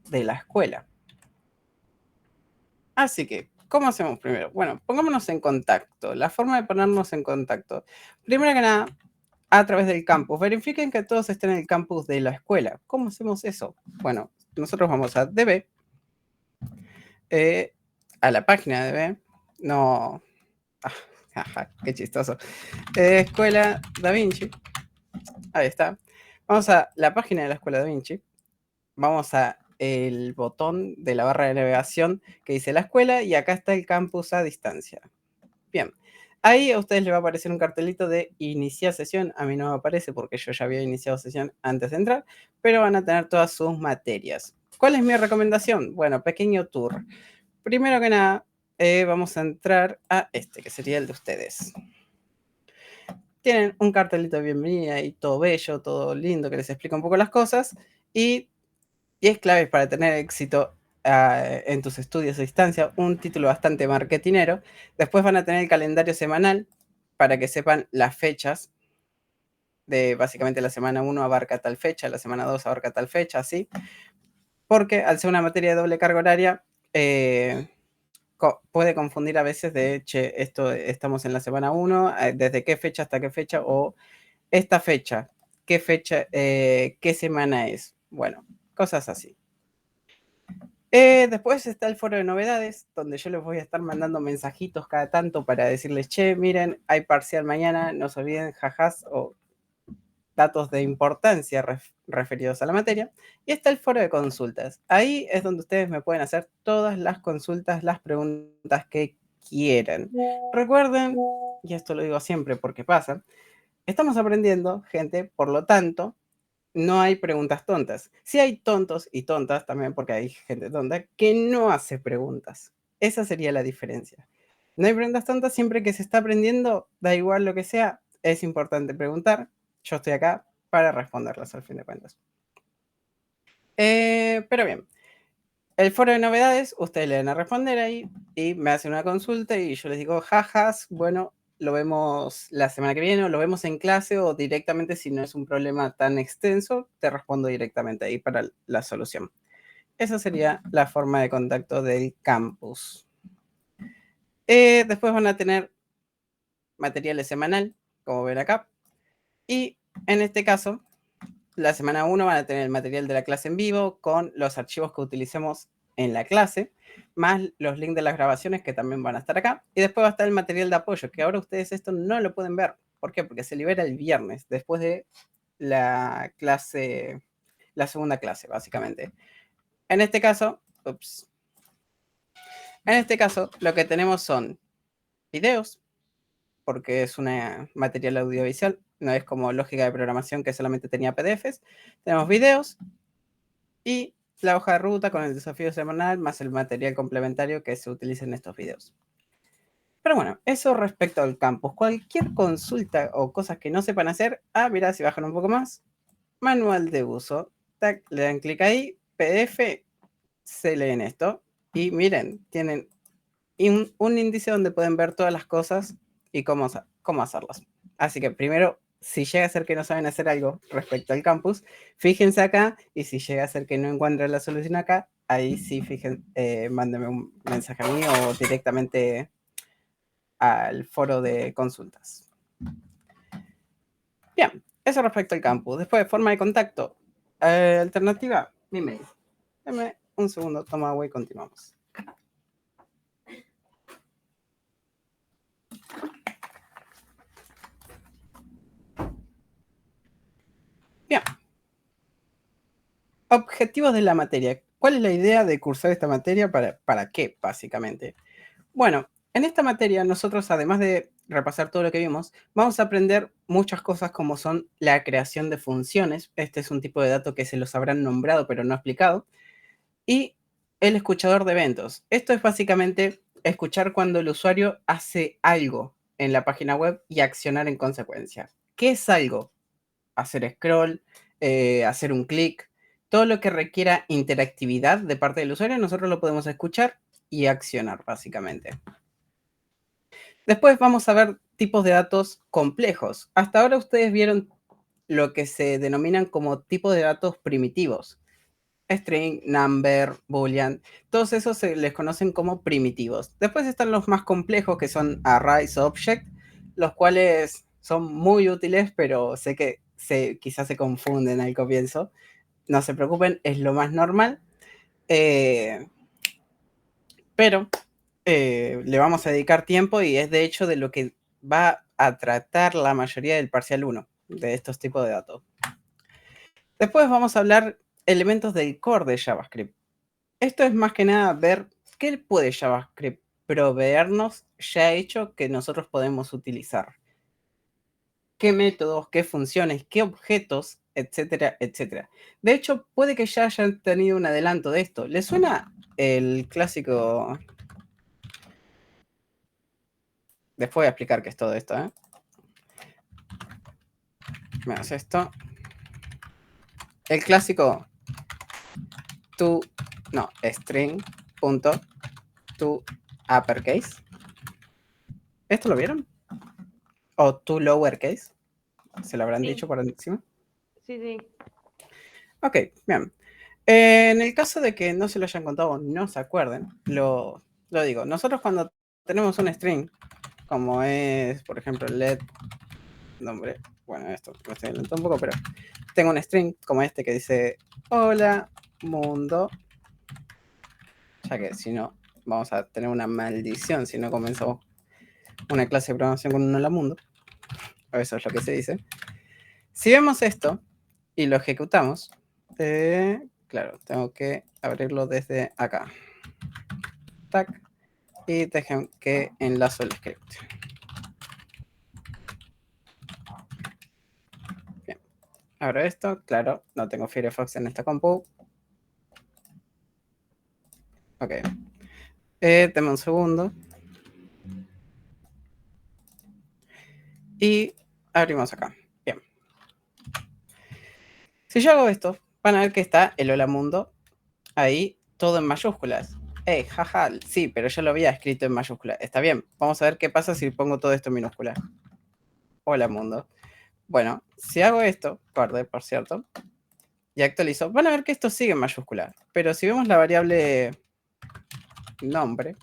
de la escuela. Así que, ¿cómo hacemos primero? Bueno, pongámonos en contacto. La forma de ponernos en contacto. Primero que nada, a través del campus. Verifiquen que todos estén en el campus de la escuela. ¿Cómo hacemos eso? Bueno, nosotros vamos a DB, a la página de DB. No, qué chistoso. Escuela Da Vinci. Ahí está. Vamos a la página de la Escuela Da Vinci. Vamos a el botón de la barra de navegación que dice la escuela y acá está el campus a distancia. Bien, ahí a ustedes les va a aparecer un cartelito de iniciar sesión. A mí no me aparece porque yo ya había iniciado sesión antes de entrar, pero van a tener todas sus materias. ¿Cuál es mi recomendación? Bueno, pequeño tour. Primero que nada, vamos a entrar a este, que sería el de ustedes. Tienen un cartelito de bienvenida y todo bello, todo lindo, que les explica un poco las cosas. Y 10 claves para tener éxito en tus estudios a distancia, un título bastante marketinero. Después van a tener el calendario semanal para que sepan las fechas de básicamente la semana 1 abarca tal fecha, la semana 2 abarca tal fecha, así. Porque al ser una materia de doble carga horaria, puede confundir a veces de, che, esto estamos en la semana 1, desde qué fecha hasta qué fecha, o esta fecha, qué semana es. Bueno, cosas así. Después está el foro de novedades, donde yo les voy a estar mandando mensajitos cada tanto para decirles, che, miren, hay parcial mañana, no se olviden, jajas, o datos de importancia referidos a la materia. Y está el foro de consultas. Ahí es donde ustedes me pueden hacer todas las consultas, las preguntas que quieran. Recuerden, y esto lo digo siempre porque pasa, estamos aprendiendo, gente, por lo tanto, no hay preguntas tontas. Sí hay tontos y tontas también, porque hay gente tonta que no hace preguntas. Esa sería la diferencia. No hay preguntas tontas siempre que se está aprendiendo, da igual lo que sea, es importante preguntar. Yo estoy acá para responderlas al fin de cuentas. Pero bien, el foro de novedades, ustedes le van a responder ahí y me hacen una consulta y yo les digo, jajas, bueno, lo vemos la semana que viene o lo vemos en clase o directamente, si no es un problema tan extenso, te respondo directamente ahí para la solución. Esa sería la forma de contacto del campus. Después van a tener materiales semanal, como ven acá. Y en este caso, la semana 1 van a tener el material de la clase en vivo con los archivos que utilicemos en la clase, más los links de las grabaciones que también van a estar acá. Y después va a estar el material de apoyo, que ahora ustedes esto no lo pueden ver. ¿Por qué? Porque se libera el viernes, después de la clase, la segunda clase, básicamente. En este caso, lo que tenemos son videos, porque es una material audiovisual, no es como lógica de programación que solamente tenía PDFs. Tenemos videos y la hoja de ruta con el desafío semanal más el material complementario que se utiliza en estos videos. Pero bueno, eso respecto al campus. Cualquier consulta o cosas que no sepan hacer, mira, si bajan un poco más, manual de uso, tac, le dan clic ahí, PDF, se leen esto y miren, tienen un índice donde pueden ver todas las cosas y cómo hacerlas. Así que primero, si llega a ser que no saben hacer algo respecto al campus, fíjense acá y si llega a ser que no encuentran la solución acá, ahí sí, mándenme un mensaje a mí o directamente al foro de consultas. Bien, eso respecto al campus. Después, forma de contacto. Alternativa, mi mail. Dame un segundo, toma agua y continuamos. Bien. Objetivos de la materia. ¿Cuál es la idea de cursar esta materia? ¿Para qué, básicamente? Bueno, en esta materia nosotros, además de repasar todo lo que vimos, vamos a aprender muchas cosas como son la creación de funciones. Este es un tipo de dato que se los habrán nombrado pero no explicado. Y el escuchador de eventos. Esto es básicamente escuchar cuando el usuario hace algo en la página web y accionar en consecuencia. ¿Qué es algo? Hacer scroll, hacer un clic, todo lo que requiera interactividad de parte del usuario, nosotros lo podemos escuchar y accionar, básicamente. Después vamos a ver tipos de datos complejos. Hasta ahora ustedes vieron lo que se denominan como tipos de datos primitivos. string, number, boolean, todos esos se les conocen como primitivos. Después están los más complejos que son arrays object, los cuales son muy útiles, pero sé que quizás se confunden al comienzo. No se preocupen, es lo más normal. Pero le vamos a dedicar tiempo y es de hecho de lo que va a tratar la mayoría del parcial 1 de estos tipos de datos. Después vamos a hablar elementos del core de JavaScript. Esto es más que nada ver qué puede JavaScript proveernos ya hecho que nosotros podemos utilizar. Qué métodos, qué funciones, qué objetos, etcétera, etcétera. De hecho, puede que ya hayan tenido un adelanto de esto. ¿Les suena el clásico? Después voy a explicar qué es todo esto, ¿eh? Me hace esto. El clásico string punto to uppercase. ¿Esto lo vieron? ¿O to lowercase? ¿Se lo habrán dicho por encima? Sí. Ok, bien. En el caso de que no se lo hayan contado o no se acuerden, lo digo. Nosotros cuando tenemos un string, como es, por ejemplo, let nombre, bueno, esto me estoy adelantando un poco, pero tengo un string como este que dice hola mundo, ya que si no vamos a tener una maldición si no comenzamos una clase de programación con un hola mundo, o eso es lo que se dice. Si vemos esto y lo ejecutamos, claro, tengo que abrirlo desde acá. Tac. Y dejen que enlazo el script. Bien. Abro esto, claro, no tengo Firefox en esta compu. Ok. Deme un segundo. Y abrimos acá. Bien. Si yo hago esto, van a ver que está el hola mundo ahí, todo en mayúsculas. Jaja, sí, pero yo lo había escrito en mayúsculas. Está bien, vamos a ver qué pasa si pongo todo esto en minúscula. Hola mundo. Bueno, si hago esto, por cierto, y actualizo, van a ver que esto sigue en mayúscula. Pero si vemos la variable nombre,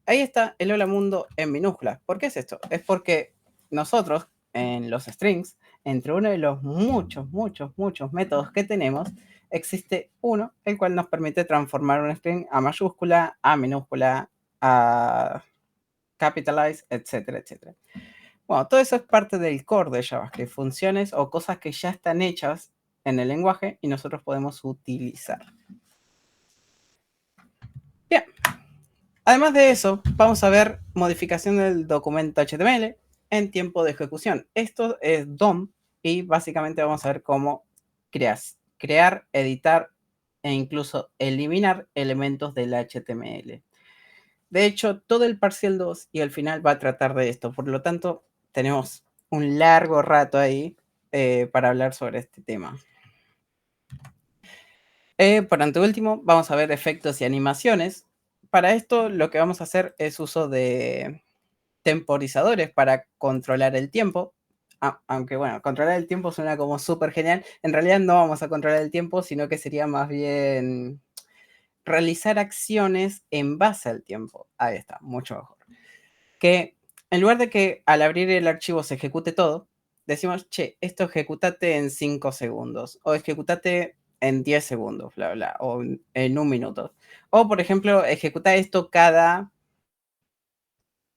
ahí está el hola mundo en minúsculas. ¿Por qué es esto? Es porque nosotros, en los strings, entre uno de los muchos métodos que tenemos, existe uno, el cual nos permite transformar un string a mayúscula, a minúscula, a capitalize, etcétera, etcétera. Bueno, todo eso es parte del core de JavaScript, funciones o cosas que ya están hechas en el lenguaje y nosotros podemos utilizar. Bien. Además de eso, vamos a ver modificación del documento HTML en tiempo de ejecución. Esto es DOM y básicamente vamos a ver cómo crear, editar e incluso eliminar elementos del HTML. De hecho, todo el parcial 2 y el final va a tratar de esto. Por lo tanto, tenemos un largo rato ahí para hablar sobre este tema. Por anteúltimo, vamos a ver efectos y animaciones. Para esto, lo que vamos a hacer es uso de temporizadores para controlar el tiempo. Aunque bueno, controlar el tiempo suena como súper genial. En realidad no vamos a controlar el tiempo, sino que sería más bien realizar acciones en base al tiempo. Ahí está, mucho mejor. Que en lugar de que al abrir el archivo se ejecute todo, decimos, che, esto ejecutate en 5 segundos o ejecutate en 10 segundos, bla, bla, o en un minuto. O, por ejemplo, ejecuta esto cada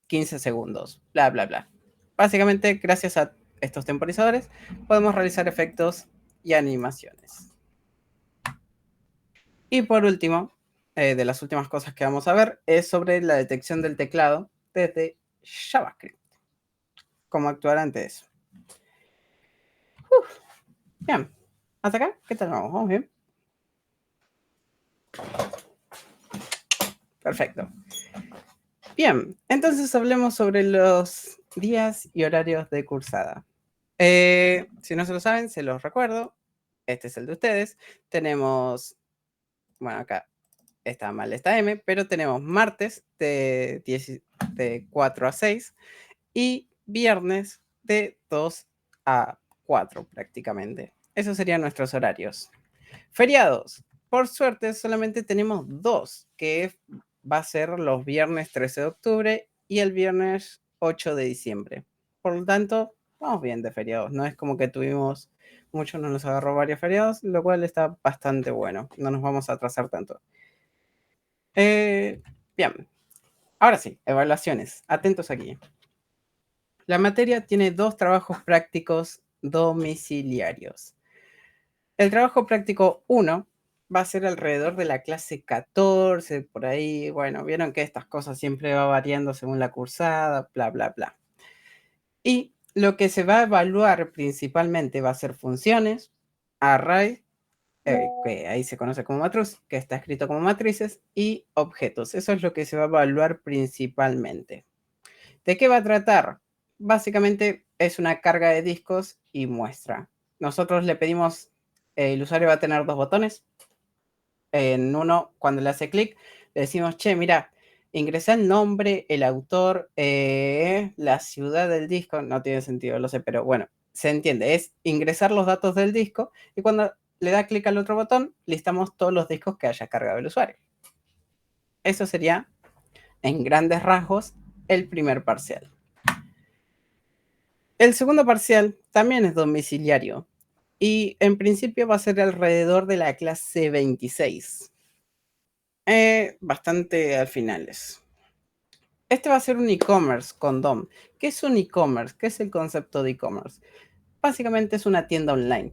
15 segundos, bla, bla, bla. Básicamente, gracias a estos temporizadores, podemos realizar efectos y animaciones. Y por último, de las últimas cosas que vamos a ver, es sobre la detección del teclado desde JavaScript. Cómo actuar ante eso. Bien, hasta acá, ¿qué tal vamos? ¿Vamos bien? Perfecto. Bien, entonces hablemos sobre los días y horarios de cursada. Si no se lo saben, se los recuerdo. Este es el de ustedes. Tenemos, bueno, acá está mal esta M, pero tenemos martes de 4 a 6 y viernes de 2 a 4 prácticamente. Esos serían nuestros horarios. Feriados. Por suerte, solamente tenemos 2, que va a ser los viernes 13 de octubre y el viernes 8 de diciembre. Por lo tanto, vamos bien de feriados. No es como que tuvimos muchos, no nos agarró varios feriados, lo cual está bastante bueno. No nos vamos a atrasar tanto. Bien. Ahora sí, evaluaciones. Atentos aquí. La materia tiene 2 trabajos prácticos domiciliarios. El trabajo práctico 1 va a ser alrededor de la clase 14, por ahí. Bueno, vieron que estas cosas siempre va variando según la cursada, bla, bla, bla. Y lo que se va a evaluar principalmente va a ser funciones, array, que ahí se conoce como matriz, que está escrito como matrices, y objetos. Eso es lo que se va a evaluar principalmente. ¿De qué va a tratar? Básicamente es una carga de discos y muestra. Nosotros le pedimos, el usuario va a tener 2 botones. En uno, cuando le hace clic, le decimos, che, mira, ingresa el nombre, el autor, la ciudad del disco. No tiene sentido, lo sé, pero bueno, se entiende. Es ingresar los datos del disco y cuando le da clic al otro botón, listamos todos los discos que haya cargado el usuario. Eso sería, en grandes rasgos, el primer parcial. El segundo parcial también es domiciliario y en principio va a ser alrededor de la clase 26. Bastante al finales. Este va a ser un e-commerce con DOM. ¿Qué es un e-commerce? ¿Qué es el concepto de e-commerce? Básicamente es una tienda online.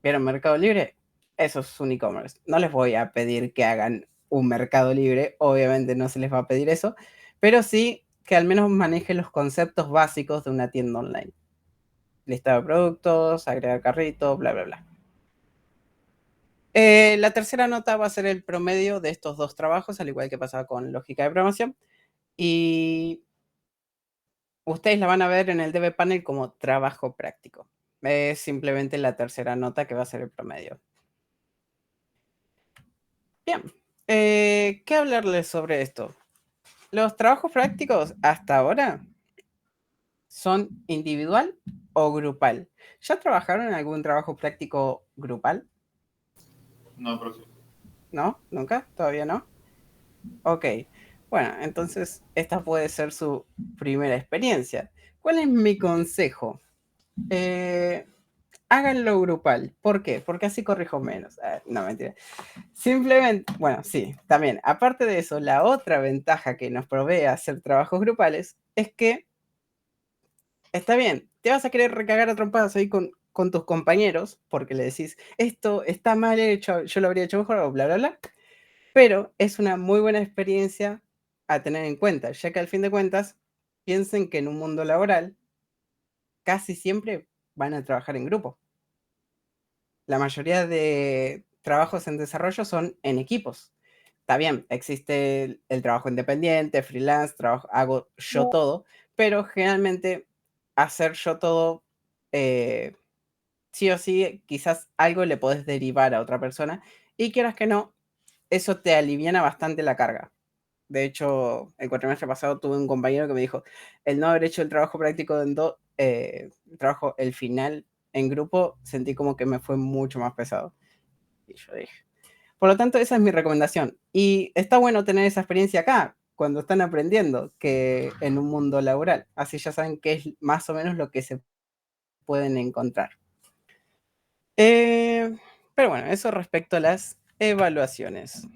¿Vieron Mercado Libre? Eso es un e-commerce. No les voy a pedir que hagan un Mercado Libre, obviamente no se les va a pedir eso, pero sí que al menos manejen los conceptos básicos de una tienda online. Listado de productos, agregar carrito, bla, bla, bla. La tercera nota va a ser el promedio de estos 2 trabajos, al igual que pasaba con lógica de programación. Y ustedes la van a ver en el DB Panel como trabajo práctico. Es simplemente la tercera nota que va a ser el promedio. Bien, ¿qué hablarles sobre esto? Los trabajos prácticos hasta ahora son individual o grupal. ¿Ya trabajaron en algún trabajo práctico grupal? No, pero sí. ¿No? ¿Nunca? ¿Todavía no? Ok. Bueno, entonces esta puede ser su primera experiencia. ¿Cuál es mi consejo? Háganlo grupal. ¿Por qué? Porque así corrijo menos. No, mentira. Simplemente, bueno, sí, también. Aparte de eso, la otra ventaja que nos provee hacer trabajos grupales es que está bien, te vas a querer recagar a trompadas ahí con tus compañeros porque le decís, esto está mal hecho, yo lo habría hecho mejor o bla, bla, bla. Pero es una muy buena experiencia a tener en cuenta, ya que al fin de cuentas, piensen que en un mundo laboral casi siempre van a trabajar en grupo. La mayoría de trabajos en desarrollo son en equipos. Está bien, existe el trabajo independiente, freelance, hago yo todo, pero generalmente hacer yo todo, sí o sí, quizás algo le podés derivar a otra persona y quieras que no, eso te aliviana bastante la carga. De hecho, el cuatrimestre pasado tuve un compañero que me dijo, el no haber hecho el trabajo práctico el final en grupo, sentí como que me fue mucho más pesado. Y yo dije, por lo tanto, esa es mi recomendación. Y está bueno tener esa experiencia acá, cuando están aprendiendo, que en un mundo laboral. Así ya saben qué es más o menos lo que se pueden encontrar. Pero bueno, eso respecto a las evaluaciones.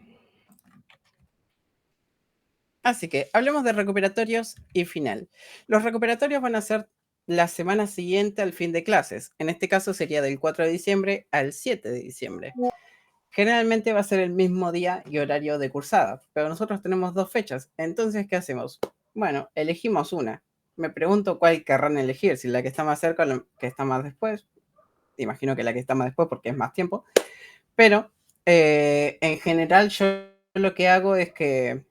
Así que hablemos de recuperatorios y final. Los recuperatorios van a ser la semana siguiente al fin de clases. En este caso sería del 4 de diciembre al 7 de diciembre. Generalmente va a ser el mismo día y horario de cursada, pero nosotros tenemos 2 fechas. Entonces, ¿qué hacemos? Bueno, elegimos una. Me pregunto cuál querrán elegir, si la que está más cerca o la que está más después. Imagino que la que está más después porque es más tiempo. Pero en general yo lo que hago es que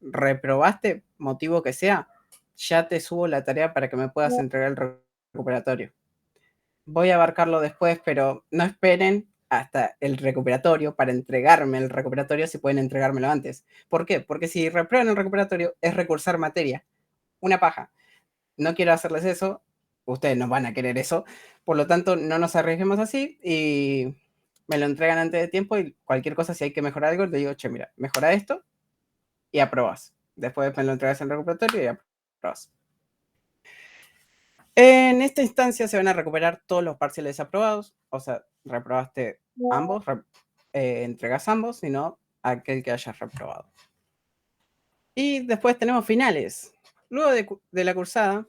reprobaste, motivo que sea, ya te subo la tarea para que me puedas entregar el recuperatorio. Voy a abarcarlo después, pero no esperen hasta el recuperatorio para entregarme el recuperatorio si pueden entregármelo antes. ¿Por qué? Porque si reprueban el recuperatorio es recursar materia. Una paja. No quiero hacerles eso. ustedes no van a querer eso, por lo tanto no nos arriesguemos así y me lo entregan antes de tiempo y cualquier cosa, si hay que mejorar algo, le digo, che, mira, mejora esto y aprobas. Después me lo entregas en recuperatorio y aprobas. En esta instancia se van a recuperar todos los parciales aprobados, o sea, reprobaste ambos, entregas ambos, sino aquel que hayas reprobado. Y después tenemos finales. Luego de la cursada,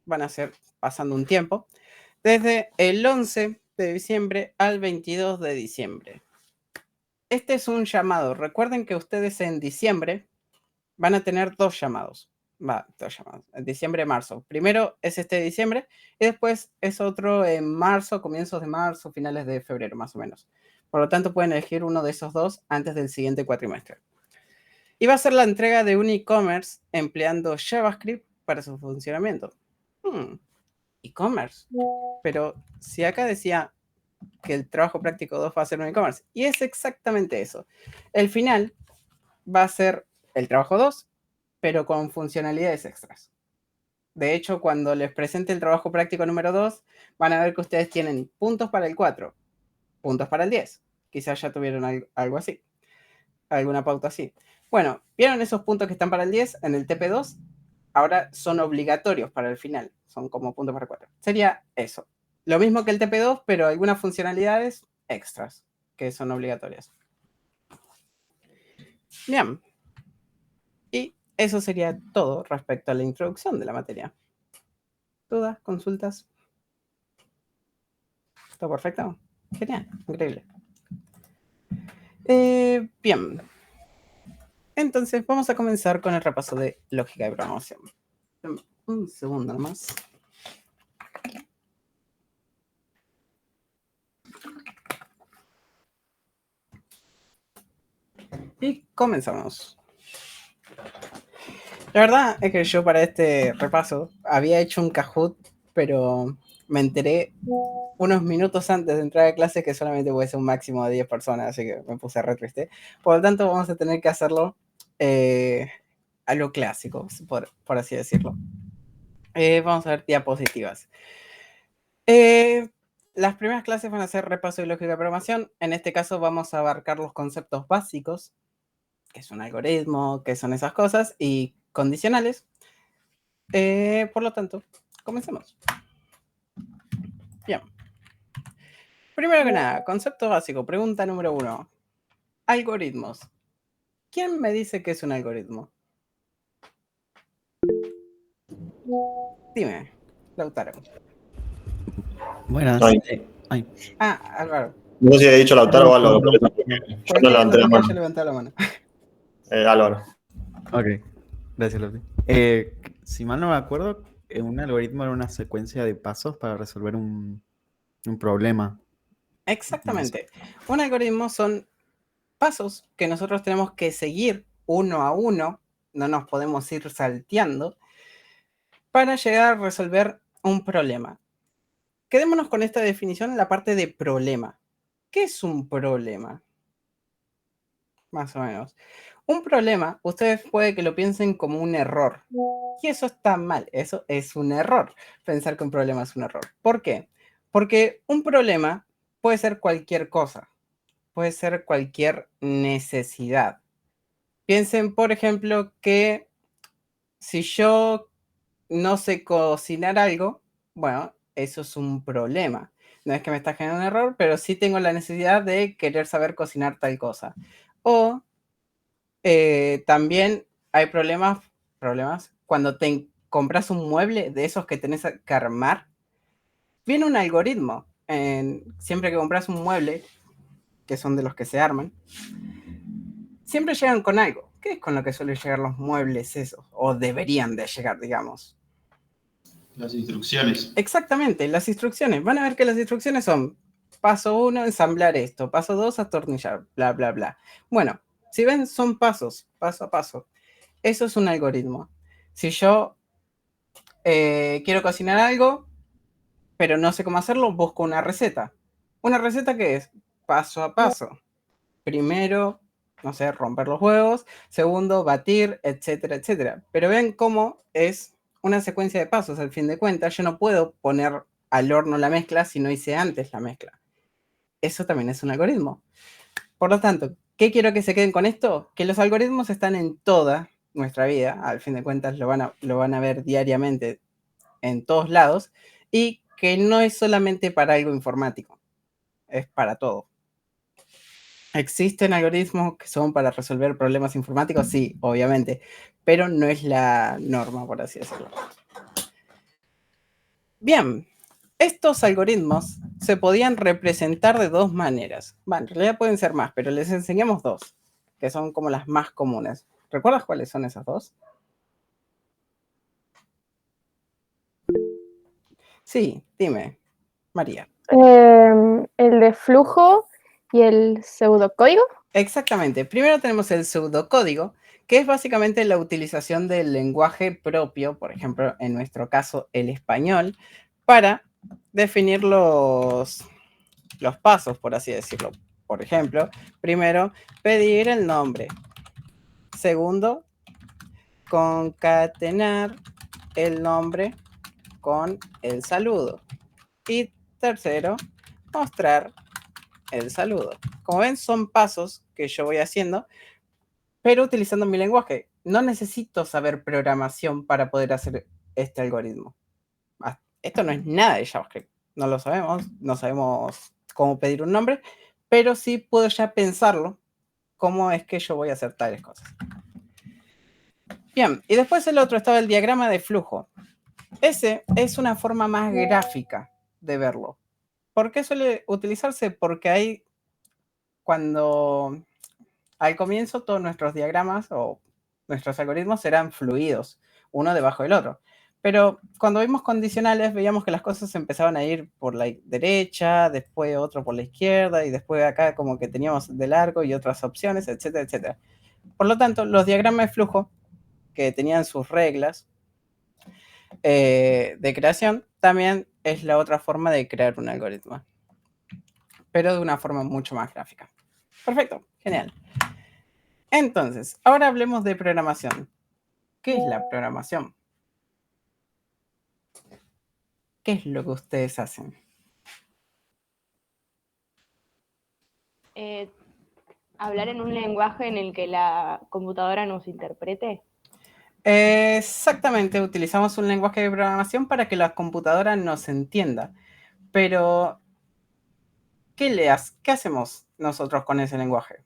van a ser pasando un tiempo, desde el 11 de diciembre al 22 de diciembre. Este es un llamado. Recuerden que ustedes en diciembre van a tener dos llamados. Dos llamados. En diciembre, marzo. Primero es este de diciembre y después es otro en marzo, comienzos de marzo, finales de febrero, más o menos. Por lo tanto, pueden elegir uno de esos dos antes del siguiente cuatrimestre. Y va a ser la entrega de un e-commerce empleando JavaScript para su funcionamiento. E-commerce. Pero si acá decía que el trabajo práctico 2 va a ser un e-commerce, y es exactamente eso. El final va a ser el trabajo 2, pero con funcionalidades extras. De hecho, cuando les presente el trabajo práctico número 2, van a ver que ustedes tienen puntos para el 4, puntos para el 10. Quizás ya tuvieron algo así, alguna pauta así. Bueno, ¿vieron esos puntos que están para el 10 en el TP2? Ahora son obligatorios para el final, son como puntos para el 4. Sería eso. Lo mismo que el TP2, pero algunas funcionalidades extras que son obligatorias. Bien. Y eso sería todo respecto a la introducción de la materia. ¿Dudas? ¿Consultas? ¿Todo perfecto? Genial, increíble. Bien. Entonces vamos a comenzar con el repaso de lógica de programación. Un segundo nomás. Y comenzamos. La verdad es que yo para este repaso había hecho un Kahoot, pero me enteré unos minutos antes de entrar a clase que solamente puede ser un máximo de 10 personas, así que me puse re triste. Por lo tanto, vamos a tener que hacerlo a lo clásico, por así decirlo. Vamos a ver diapositivas. Las primeras clases van a ser repaso de lógica de programación. En este caso vamos a abarcar los conceptos básicos, que es un algoritmo, que son esas cosas, y condicionales. Por lo tanto, comencemos. Bien. Primero que nada, concepto básico, pregunta número 1. Algoritmos. ¿Quién me dice que es un algoritmo? Dime, Lautaro. Buenas. Álvaro. No sé si he dicho Lautaro o Álvaro, pero yo no levanté la mano. Yo levanté la mano. Álvaro. Ok, gracias, Loti. Si mal no me acuerdo, un algoritmo era una secuencia de pasos para resolver un problema. Exactamente. Un algoritmo son pasos que nosotros tenemos que seguir uno a uno, no nos podemos ir salteando, para llegar a resolver un problema. Quedémonos con esta definición en la parte de problema. ¿Qué es un problema? Más o menos. Un problema, ustedes puede que lo piensen como un error. Y eso está mal, eso es un error. Pensar que un problema es un error. ¿Por qué? Porque un problema puede ser cualquier cosa. Puede ser cualquier necesidad. Piensen, por ejemplo, que si yo no sé cocinar algo, bueno, eso es un problema. No es que me está generando un error, pero sí tengo la necesidad de querer saber cocinar tal cosa. O también hay problemas cuando te compras un mueble de esos que tenés que armar. Viene un algoritmo. Siempre que compras un mueble, que son de los que se arman, siempre llegan con algo. ¿Qué es con lo que suelen llegar los muebles esos? O deberían de llegar, digamos. Las instrucciones. Exactamente, las instrucciones. Van a ver que las instrucciones son: paso 1, ensamblar esto. Paso 2, atornillar, bla, bla, bla. Bueno, si ven, son pasos, paso a paso. Eso es un algoritmo. Si yo quiero cocinar algo, pero no sé cómo hacerlo, busco una receta. ¿Una receta qué es? Paso a paso. Primero, no sé, romper los huevos. Segundo, batir, etcétera, etcétera. Pero ven cómo es una secuencia de pasos, al fin de cuentas. Yo no puedo poner al horno la mezcla si no hice antes la mezcla. Eso también es un algoritmo. Por lo tanto, ¿qué quiero que se queden con esto? Que los algoritmos están en toda nuestra vida, al fin de cuentas lo van a ver diariamente en todos lados, y que no es solamente para algo informático, es para todo. ¿Existen algoritmos que son para resolver problemas informáticos? Sí, obviamente, pero no es la norma, por así decirlo. Bien, estos algoritmos se podían representar de dos maneras. Bueno, en realidad pueden ser más, pero les enseñamos dos, que son como las más comunes. ¿Recuerdas cuáles son esas dos? Sí, dime, María. El de flujo y el pseudocódigo. Exactamente. Primero tenemos el pseudocódigo, que es básicamente la utilización del lenguaje propio, por ejemplo, en nuestro caso, el español, para definir los pasos, por así decirlo. Por ejemplo, primero, pedir el nombre. Segundo, concatenar el nombre con el saludo. Y tercero, mostrar el saludo. Como ven, son pasos que yo voy haciendo, pero utilizando mi lenguaje. No necesito saber programación para poder hacer este algoritmo. Esto no es nada de JavaScript. No lo sabemos, no sabemos cómo pedir un nombre, pero sí puedo ya pensarlo, cómo es que yo voy a hacer tales cosas. Bien, y después el otro estaba el diagrama de flujo. Ese es una forma más gráfica de verlo. ¿Por qué suele utilizarse? Porque hay, cuando al comienzo todos nuestros diagramas o nuestros algoritmos eran fluidos, uno debajo del otro. Pero cuando vimos condicionales, veíamos que las cosas empezaban a ir por la derecha, después otro por la izquierda, y después acá como que teníamos de largo y otras opciones, etcétera, etcétera. Por lo tanto, los diagramas de flujo, que tenían sus reglas de creación, también es la otra forma de crear un algoritmo, pero de una forma mucho más gráfica. Perfecto, genial. Entonces, ahora hablemos de programación. ¿Qué es la programación? ¿Qué es lo que ustedes hacen? Hablar en un lenguaje en el que la computadora nos interprete. Exactamente, utilizamos un lenguaje de programación para que la computadora nos entienda. Pero, ¿qué hacemos nosotros con ese lenguaje?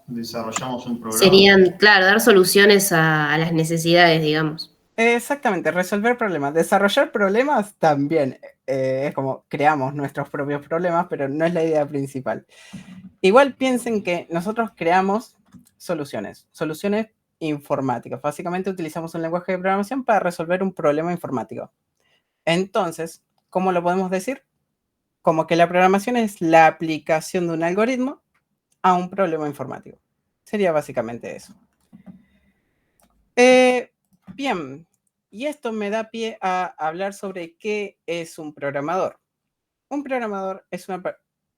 Desarrollamos un programa. Serían, claro, dar soluciones a las necesidades, digamos. Exactamente, resolver problemas. Desarrollar problemas también. Es como creamos nuestros propios problemas, pero no es la idea principal. Igual piensen que nosotros creamos soluciones informáticas. Básicamente utilizamos un lenguaje de programación para resolver un problema informático. Entonces, ¿cómo lo podemos decir? Como que la programación es la aplicación de un algoritmo a un problema informático. Sería básicamente eso. Bien, y esto me da pie a hablar sobre qué es un programador. Un programador es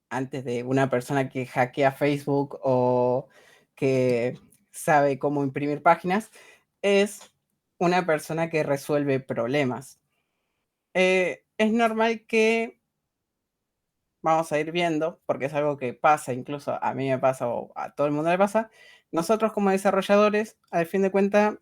antes de una persona que hackea Facebook o que sabe cómo imprimir páginas, es una persona que resuelve problemas. Es normal que vamos a ir viendo, porque es algo que pasa, incluso a mí me pasa o a todo el mundo le pasa. Nosotros como desarrolladores, al fin de cuentas,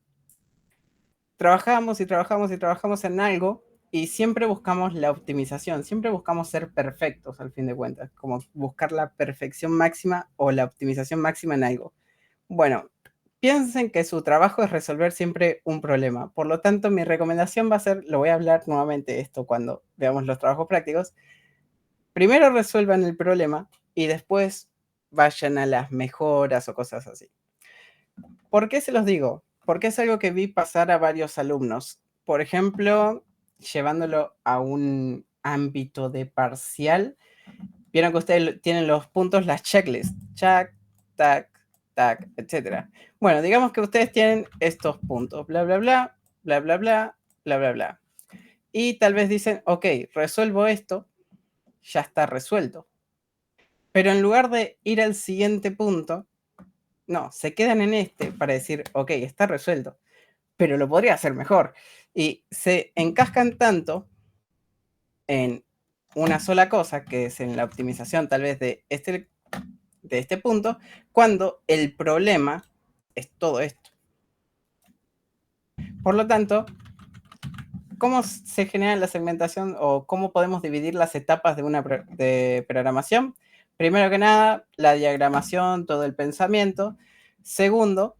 trabajamos y trabajamos y trabajamos en algo y siempre buscamos la optimización, siempre buscamos ser perfectos al fin de cuentas, como buscar la perfección máxima o la optimización máxima en algo. Bueno, piensen que su trabajo es resolver siempre un problema. Por lo tanto, mi recomendación va a ser, lo voy a hablar nuevamente esto cuando veamos los trabajos prácticos. Primero resuelvan el problema y después vayan a las mejoras o cosas así. ¿Por qué se los digo? Porque es algo que vi pasar a varios alumnos. Por ejemplo, llevándolo a un ámbito de parcial, vieron que ustedes tienen los puntos, las checklists, check, tac, tac, etc. Bueno, digamos que ustedes tienen estos puntos, bla, bla, bla, bla, bla, bla, bla, bla, bla. Y tal vez dicen, ok, resuelvo esto, ya está resuelto. Pero en lugar de ir al siguiente punto, no, se quedan en este para decir, ok, está resuelto. pero lo podría hacer mejor. Y se encascan tanto en una sola cosa, que es en la optimización tal vez de este punto, cuando el problema es todo esto. Por lo tanto, ¿cómo se genera la segmentación o cómo podemos dividir las etapas de programación? Primero que nada, la diagramación, todo el pensamiento. Segundo,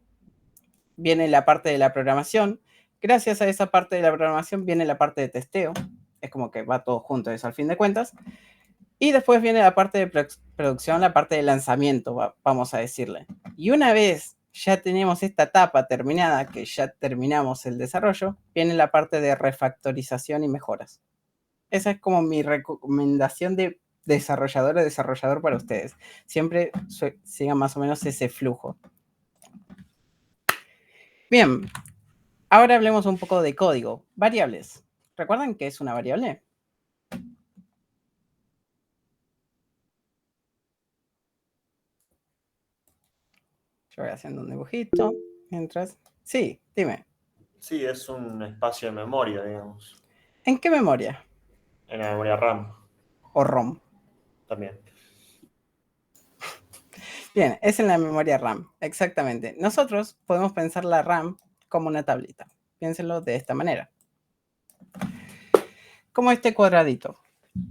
viene la parte de la programación. Gracias a esa parte de la programación viene la parte de testeo. Es como que va todo junto eso al fin de cuentas. Y después viene la parte de producción, la parte de lanzamiento, vamos a decirle. Y una vez ya tenemos esta etapa terminada, que ya terminamos el desarrollo, viene la parte de refactorización y mejoras. Esa es como mi recomendación de desarrollador o desarrollador para ustedes. Siempre sigan más o menos ese flujo. Bien, ahora hablemos un poco de código. Variables. ¿Recuerdan qué es una variable? Yo voy haciendo un dibujito mientras. Sí, dime. Sí, es un espacio de memoria, digamos. ¿En qué memoria? En la memoria RAM O ROM. también. Bien, es en la memoria RAM, exactamente. Nosotros podemos pensar la RAM como una tablita. Piénsenlo de esta manera. Como este cuadradito.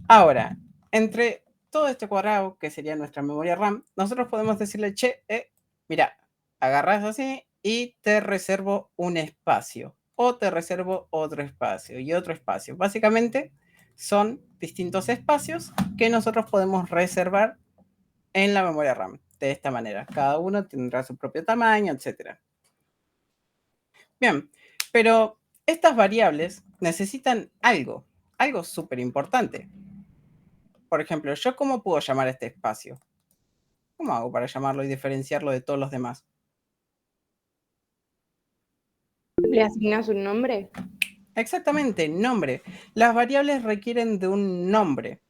Ahora, entre todo este cuadrado, que sería nuestra memoria RAM, nosotros podemos decirle, che, mira, agarras así y te reservo un espacio. O te reservo otro espacio y otro espacio. Básicamente son distintos espacios que nosotros podemos reservar en la memoria RAM. De esta manera, cada uno tendrá su propio tamaño, etc. Bien, pero estas variables necesitan algo súper importante. Por ejemplo, ¿yo cómo puedo llamar a este espacio? ¿Cómo hago para llamarlo y diferenciarlo de todos los demás? ¿Le asignas un nombre? Exactamente, nombre. Las variables requieren de un nombre.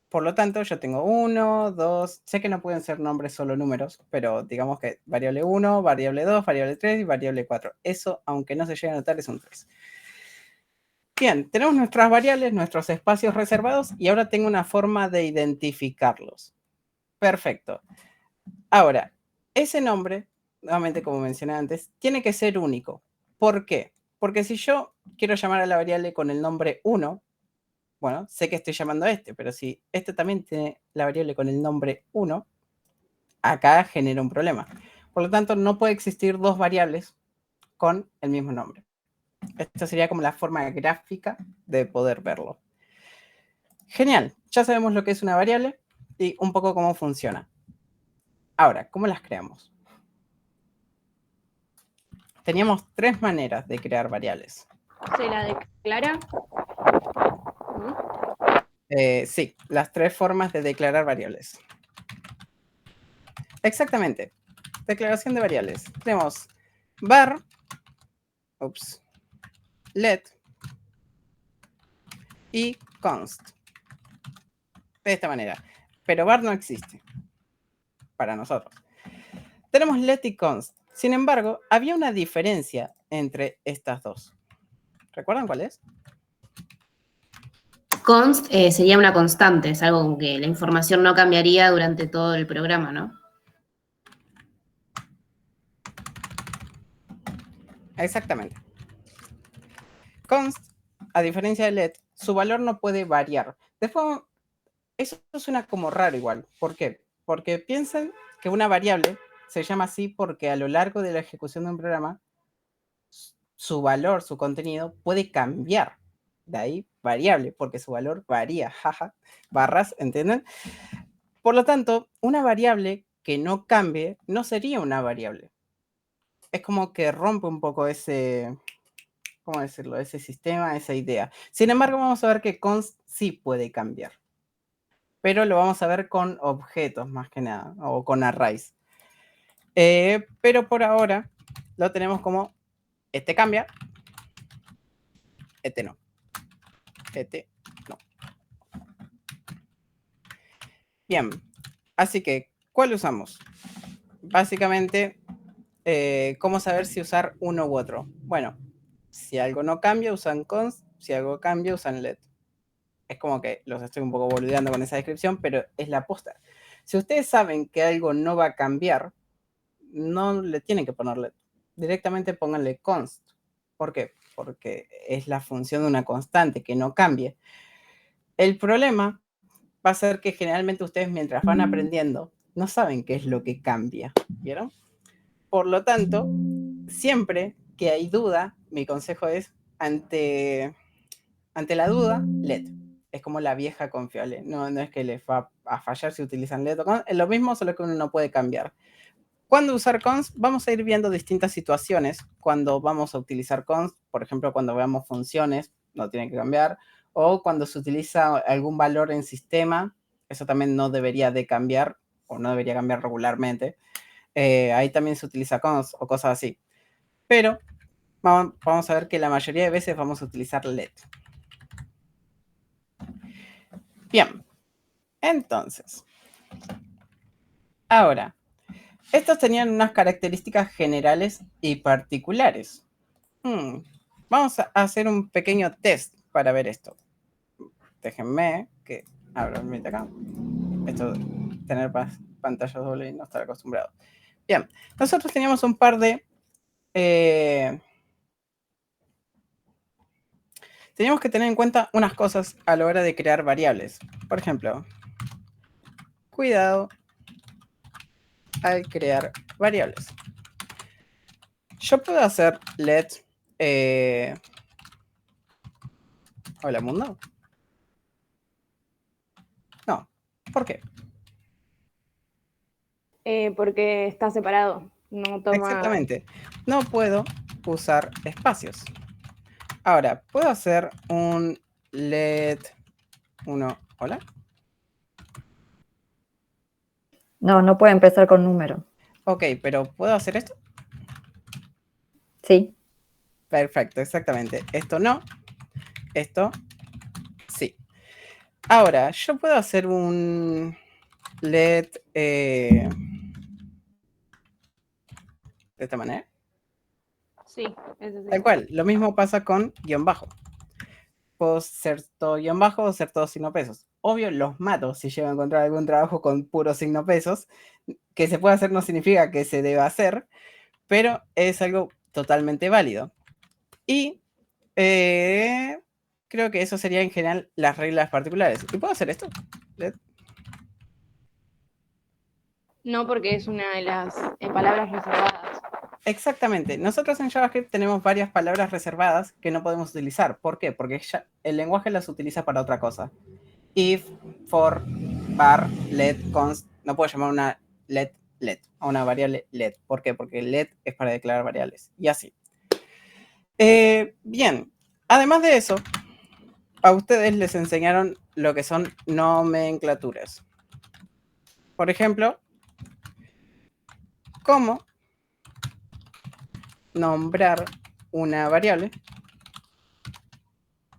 Por lo tanto, yo tengo 1, 2, sé que no pueden ser nombres solo números, pero digamos que variable 1, variable 2, variable 3 y variable 4. Eso, aunque no se llegue a notar, es un 3. Bien, tenemos nuestras variables, nuestros espacios reservados y ahora tengo una forma de identificarlos. Perfecto. Ahora, ese nombre, nuevamente como mencioné antes, tiene que ser único. ¿Por qué? Porque si yo quiero llamar a la variable con el nombre 1, bueno, sé que estoy llamando a este, pero si este también tiene la variable con el nombre 1, acá genera un problema. Por lo tanto, no puede existir dos variables con el mismo nombre. Esta sería como la forma gráfica de poder verlo. Genial, ya sabemos lo que es una variable y un poco cómo funciona. Ahora, ¿cómo las creamos? Teníamos tres maneras de crear variables. ¿Se la declara? Sí, las tres formas de declarar variables. Exactamente. Declaración de variables. Tenemos var, let y const. De esta manera. Pero var no existe para nosotros. Tenemos let y const. Sin embargo, había una diferencia entre estas dos. ¿Recuerdan cuál es? Const sería una constante, es algo como que la información no cambiaría durante todo el programa, ¿no? Exactamente. Const, a diferencia de let, su valor no puede variar. Después, eso suena como raro igual. ¿Por qué? Porque piensen que una variable se llama así porque a lo largo de la ejecución de un programa, su valor, su contenido puede cambiar. De ahí variable, porque su valor varía, jaja, barras, ¿entienden? Por lo tanto, una variable que no cambie no sería una variable. Es como que rompe un poco ese, ¿cómo decirlo? Ese sistema, esa idea. Sin embargo, vamos a ver que const sí puede cambiar. Pero lo vamos a ver con objetos más que nada, o con arrays. Pero por ahora lo tenemos como este cambia, este no. Este no. Bien, así que, ¿cuál usamos? Básicamente, ¿cómo saber si usar uno u otro? Bueno, Si algo no cambia, usan const. Si algo cambia, usan let. Es como que los estoy un poco boludeando con esa descripción, pero es la posta. Si ustedes saben que algo no va a cambiar, no le tienen que poner let. Directamente pónganle const. ¿Por qué? Porque es la función de una constante que no cambie. El problema va a ser que generalmente ustedes mientras van aprendiendo no saben qué es lo que cambia, ¿vieron? Por lo tanto, siempre que hay duda, mi consejo es ante la duda, let. Es como la vieja confiable. No es que les va a fallar si utilizan let o const. Es lo mismo, solo que uno no puede cambiar. ¿Cuándo usar const? Vamos a ir viendo distintas situaciones cuando vamos a utilizar const. Por ejemplo, cuando veamos funciones, no tienen que cambiar. O cuando se utiliza algún valor en sistema, eso también no debería de cambiar o no debería cambiar regularmente. Ahí también se utiliza const o cosas así. Pero vamos a ver que la mayoría de veces vamos a utilizar let. Bien, entonces, ahora, estos tenían unas características generales y particulares. Vamos a hacer un pequeño test para ver esto. Déjenme que abra el Meet acá. Esto de tener pantallas doble y no estar acostumbrado. Bien, nosotros teníamos un par de... teníamos que tener en cuenta unas cosas a la hora de crear variables. Por ejemplo, cuidado al crear variables. Yo puedo hacer let hola mundo. No, ¿por qué? Porque está separado. No toma. Exactamente. No puedo usar espacios. Ahora, ¿puedo hacer un let 1? ¿Hola? No, no puede empezar con número. Ok, pero ¿puedo hacer esto? Sí. Perfecto, exactamente. Esto no. Esto sí. Ahora, yo puedo hacer un let de esta manera. Sí, eso sí. Tal cual. Lo mismo pasa con guión bajo. Puedo ser todo guión bajo o ser todo signo pesos. Obvio, los mato si llego a encontrar algún trabajo con puro signo pesos. Que se pueda hacer no significa que se deba hacer, pero es algo totalmente válido. Y creo que eso sería en general las reglas particulares. ¿Y puedo hacer esto? No, porque es una de las palabras reservadas. Exactamente. Nosotros en JavaScript tenemos varias palabras reservadas que no podemos utilizar. ¿Por qué? Porque ya el lenguaje las utiliza para otra cosa. If, for, var, let, const. No puedo llamar una let a una variable let. ¿Por qué? Porque let es para declarar variables. Y así. Bien. Además de eso, a ustedes les enseñaron lo que son nomenclaturas. Por ejemplo, cómo nombrar una variable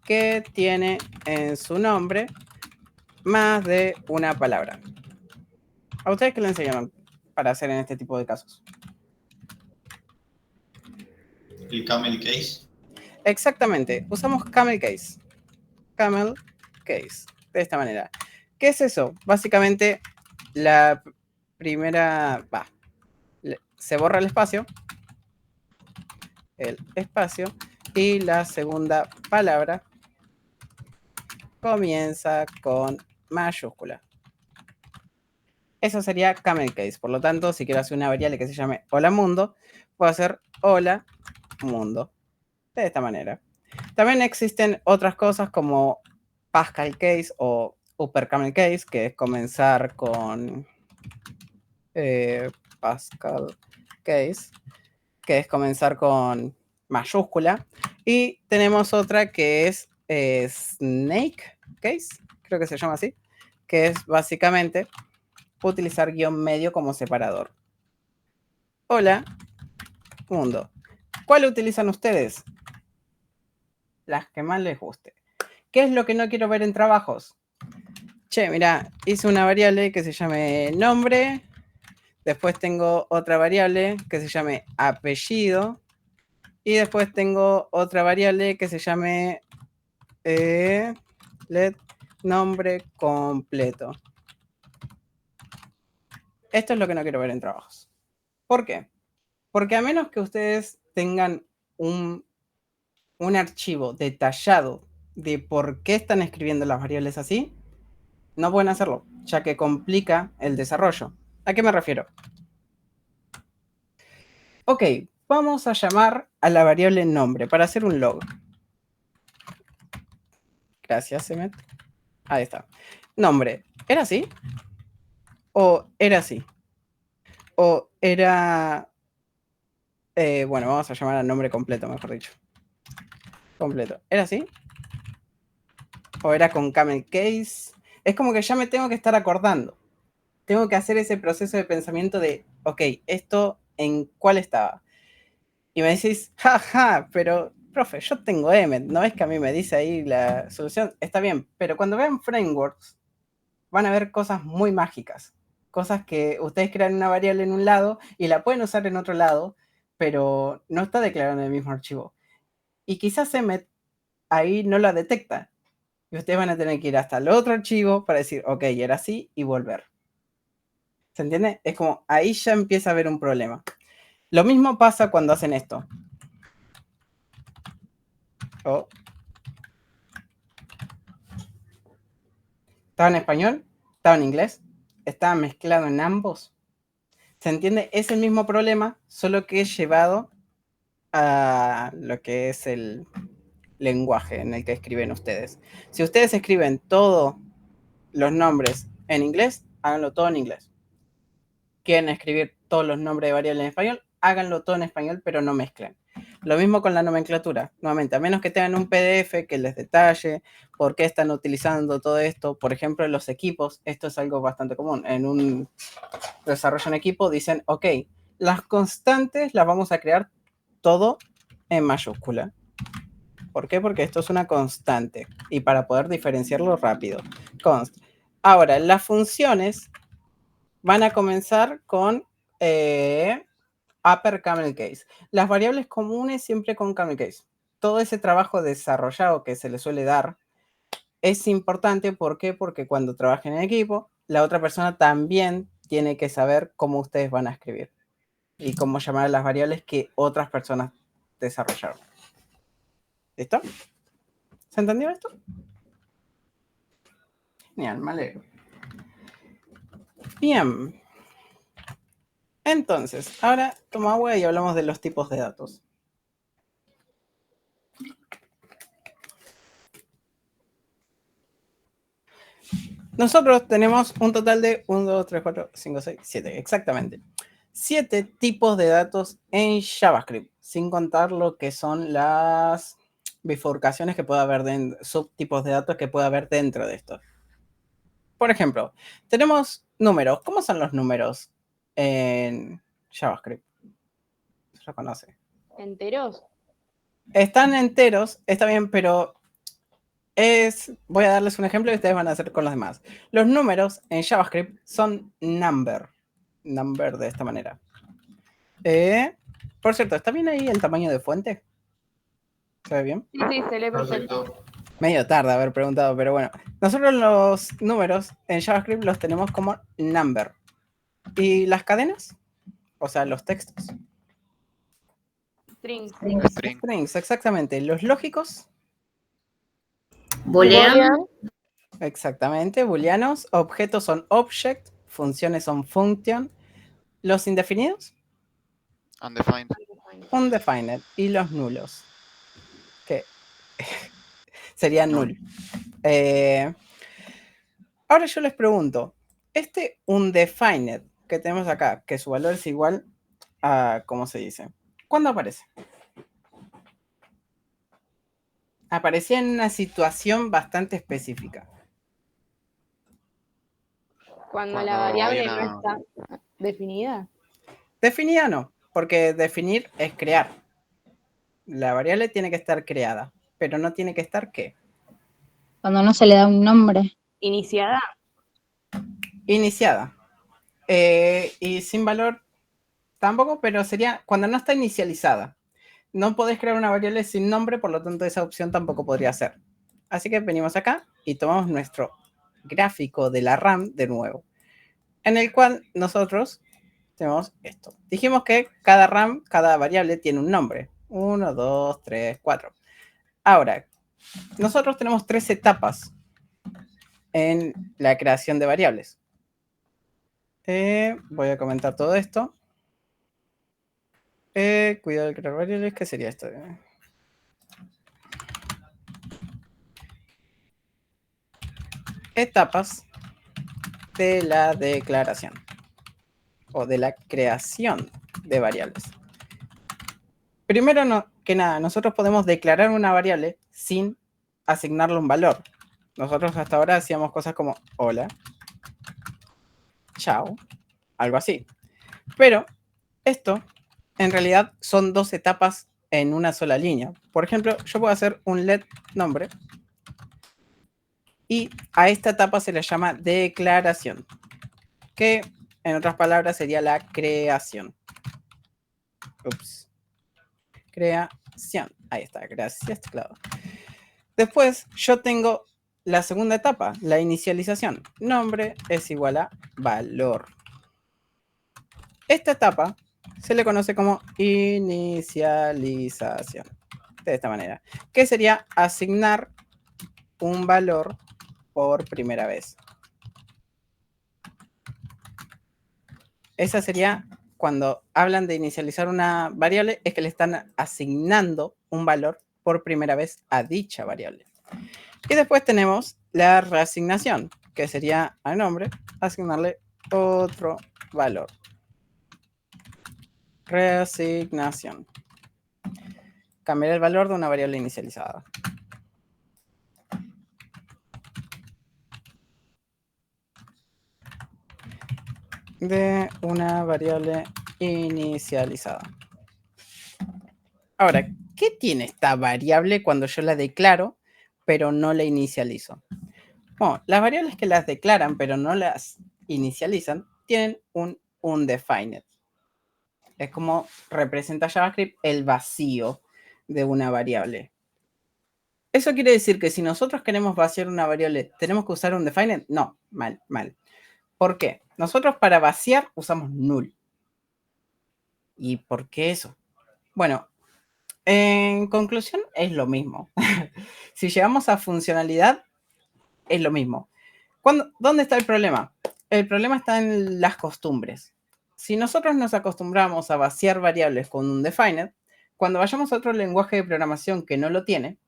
que tiene en su nombre más de una palabra. ¿A ustedes qué le enseñaron para hacer en este tipo de casos? El camel case. Exactamente, usamos camel case. Camel case, de esta manera. ¿Qué es eso? Básicamente, la primera... se borra el espacio, y la segunda palabra comienza con mayúscula. Eso sería camel case. Por lo tanto, si quiero hacer una variable que se llame hola mundo, puedo hacer hola mundo. De esta manera. También existen otras cosas como Pascal case o upper camel case, que es comenzar con Pascal case, que es comenzar con mayúscula. Y tenemos otra que es snake case, creo que se llama así, que es básicamente utilizar guión medio como separador. Hola, mundo. ¿Cuál utilizan ustedes? Las que más les guste. ¿Qué es lo que no quiero ver en trabajos? Che, mira, hice una variable que se llame nombre. Después tengo otra variable que se llame apellido. Y después tengo otra variable que se llame let nombre completo. Esto es lo que no quiero ver en trabajos. ¿Por qué? Porque a menos que ustedes tengan un archivo detallado de por qué están escribiendo las variables así, no pueden hacerlo, ya que complica el desarrollo. ¿A qué me refiero? Ok, vamos a llamar a la variable nombre para hacer un log. Gracias, Emmet. Ahí está. Nombre, ¿era así? ¿O era así? ¿O era... bueno, vamos a llamar al nombre completo, mejor dicho. Completo. ¿Era así? ¿O era con camel case? Es como que ya me tengo que estar acordando. Tengo que hacer ese proceso de pensamiento de, ok, ¿esto en cuál estaba? Y me decís, jaja, pero, profe, yo tengo Emmet, ¿no es que a mí me dice ahí la solución? Está bien, pero cuando vean frameworks, van a ver cosas muy mágicas. Cosas que ustedes crean una variable en un lado y la pueden usar en otro lado, pero no está declarada en el mismo archivo. Y quizás Emmet ahí no la detecta. Y ustedes van a tener que ir hasta el otro archivo para decir, ok, era así, y volver. ¿Se entiende? Es como, ahí ya empieza a haber un problema. Lo mismo pasa cuando hacen esto. Oh. ¿Estaba en español? ¿Estaba en inglés? ¿Estaba mezclado en ambos? ¿Se entiende? Es el mismo problema, solo que es llevado a lo que es el lenguaje en el que escriben ustedes. Si ustedes escriben todos los nombres en inglés, háganlo todo en inglés. Quieren escribir todos los nombres de variables en español, háganlo todo en español, pero no mezclen. Lo mismo con la nomenclatura. Nuevamente, a menos que tengan un PDF que les detalle por qué están utilizando todo esto. Por ejemplo, en los equipos, esto es algo bastante común. En un desarrollo en equipo dicen, ok, las constantes las vamos a crear todo en mayúscula. ¿Por qué? Porque esto es una constante. Y para poder diferenciarlo rápido. Const. Ahora, las funciones van a comenzar con upper camel case. Las variables comunes siempre con camel case. Todo ese trabajo desarrollado que se le suele dar es importante. ¿Por qué? Porque cuando trabajen en equipo, la otra persona también tiene que saber cómo ustedes van a escribir y cómo llamar a las variables que otras personas desarrollaron. ¿Listo? ¿Se entendió esto? Genial, me alegro. Bien. Entonces, ahora toma agua y hablamos de los tipos de datos. Nosotros tenemos un total de 1, 2, 3, 4, 5, 6, 7, exactamente. 7 tipos de datos en JavaScript, sin contar lo que son las bifurcaciones que pueda haber, subtipos de datos que pueda haber dentro de esto. Por ejemplo, tenemos números. ¿Cómo son los números en JavaScript? ¿Se lo conoce? ¿Enteros? Están enteros, está bien, pero voy a darles un ejemplo y ustedes van a hacer con los demás. Los números en JavaScript son number de esta manera. Por cierto, ¿está bien ahí el tamaño de fuente? ¿Se ve bien? Sí, sí, se lee perfecto. Medio tarde haber preguntado, pero bueno. Nosotros los números en JavaScript los tenemos como number. ¿Y las cadenas? O sea, los textos. Strings. Strings, exactamente. Los lógicos. Boolean. Exactamente, booleanos. Objetos son object, funciones son function. Los indefinidos. Undefined. Undefined. Y los nulos. Que serían null. Ahora yo les pregunto, este undefined que tenemos acá, que su valor es igual a, ¿cómo se dice? ¿Cuándo aparece? Aparecía en una situación bastante específica. Cuando Cuando la variable hay una- no está definida. Definida no, porque definir es crear. La variable tiene que estar creada, pero no tiene que estar ¿qué? Cuando no se le da un nombre. Iniciada. Iniciada. Y sin valor tampoco, pero sería cuando no está inicializada. no podés crear una variable sin nombre, por lo tanto esa opción tampoco podría ser. Así que venimos acá y tomamos nuestro gráfico de la RAM de nuevo, en el cual nosotros tenemos esto. Dijimos que cada RAM, cada variable tiene un nombre. 1, 2, 3, 4. Ahora, nosotros tenemos 3 etapas en la creación de variables. Voy a comentar todo esto. Cuidado de crear variables, ¿qué sería esto? Etapas de la declaración o de la creación de variables. Primero que nada, nosotros podemos declarar una variable sin asignarle un valor. Nosotros hasta ahora hacíamos cosas como hola, chao, algo así. Pero esto en realidad son 2 etapas en una sola línea. Por ejemplo, yo puedo hacer un let nombre y a esta etapa se le llama declaración, que en otras palabras sería la creación. Ups. Creación. Ahí está, gracias, teclado. Después yo tengo la segunda etapa, la inicialización. Nombre es igual a valor. Esta etapa se le conoce como inicialización. De esta manera. Que sería asignar un valor por primera vez. Esa sería cuando hablan de inicializar una variable, es que le están asignando un valor por primera vez a dicha variable. Y después tenemos la reasignación, que sería al nombre asignarle otro valor. Reasignación. Cambiar el valor de una variable inicializada. De una variable inicializada. Ahora, ¿qué tiene esta variable cuando yo la declaro, pero no la inicializo? Bueno, las variables que las declaran, pero no las inicializan, tienen un undefined. Es como representa JavaScript el vacío de una variable. ¿Eso quiere decir que si nosotros queremos vaciar una variable, tenemos que usar undefined? No, mal. ¿Por qué? Nosotros para vaciar usamos null. ¿Y por qué eso? Bueno, en conclusión es lo mismo. Si llegamos a funcionalidad, es lo mismo. ¿Dónde está el problema? El problema está en las costumbres. Si nosotros nos acostumbramos a vaciar variables con undefined, cuando vayamos a otro lenguaje de programación que no lo tiene,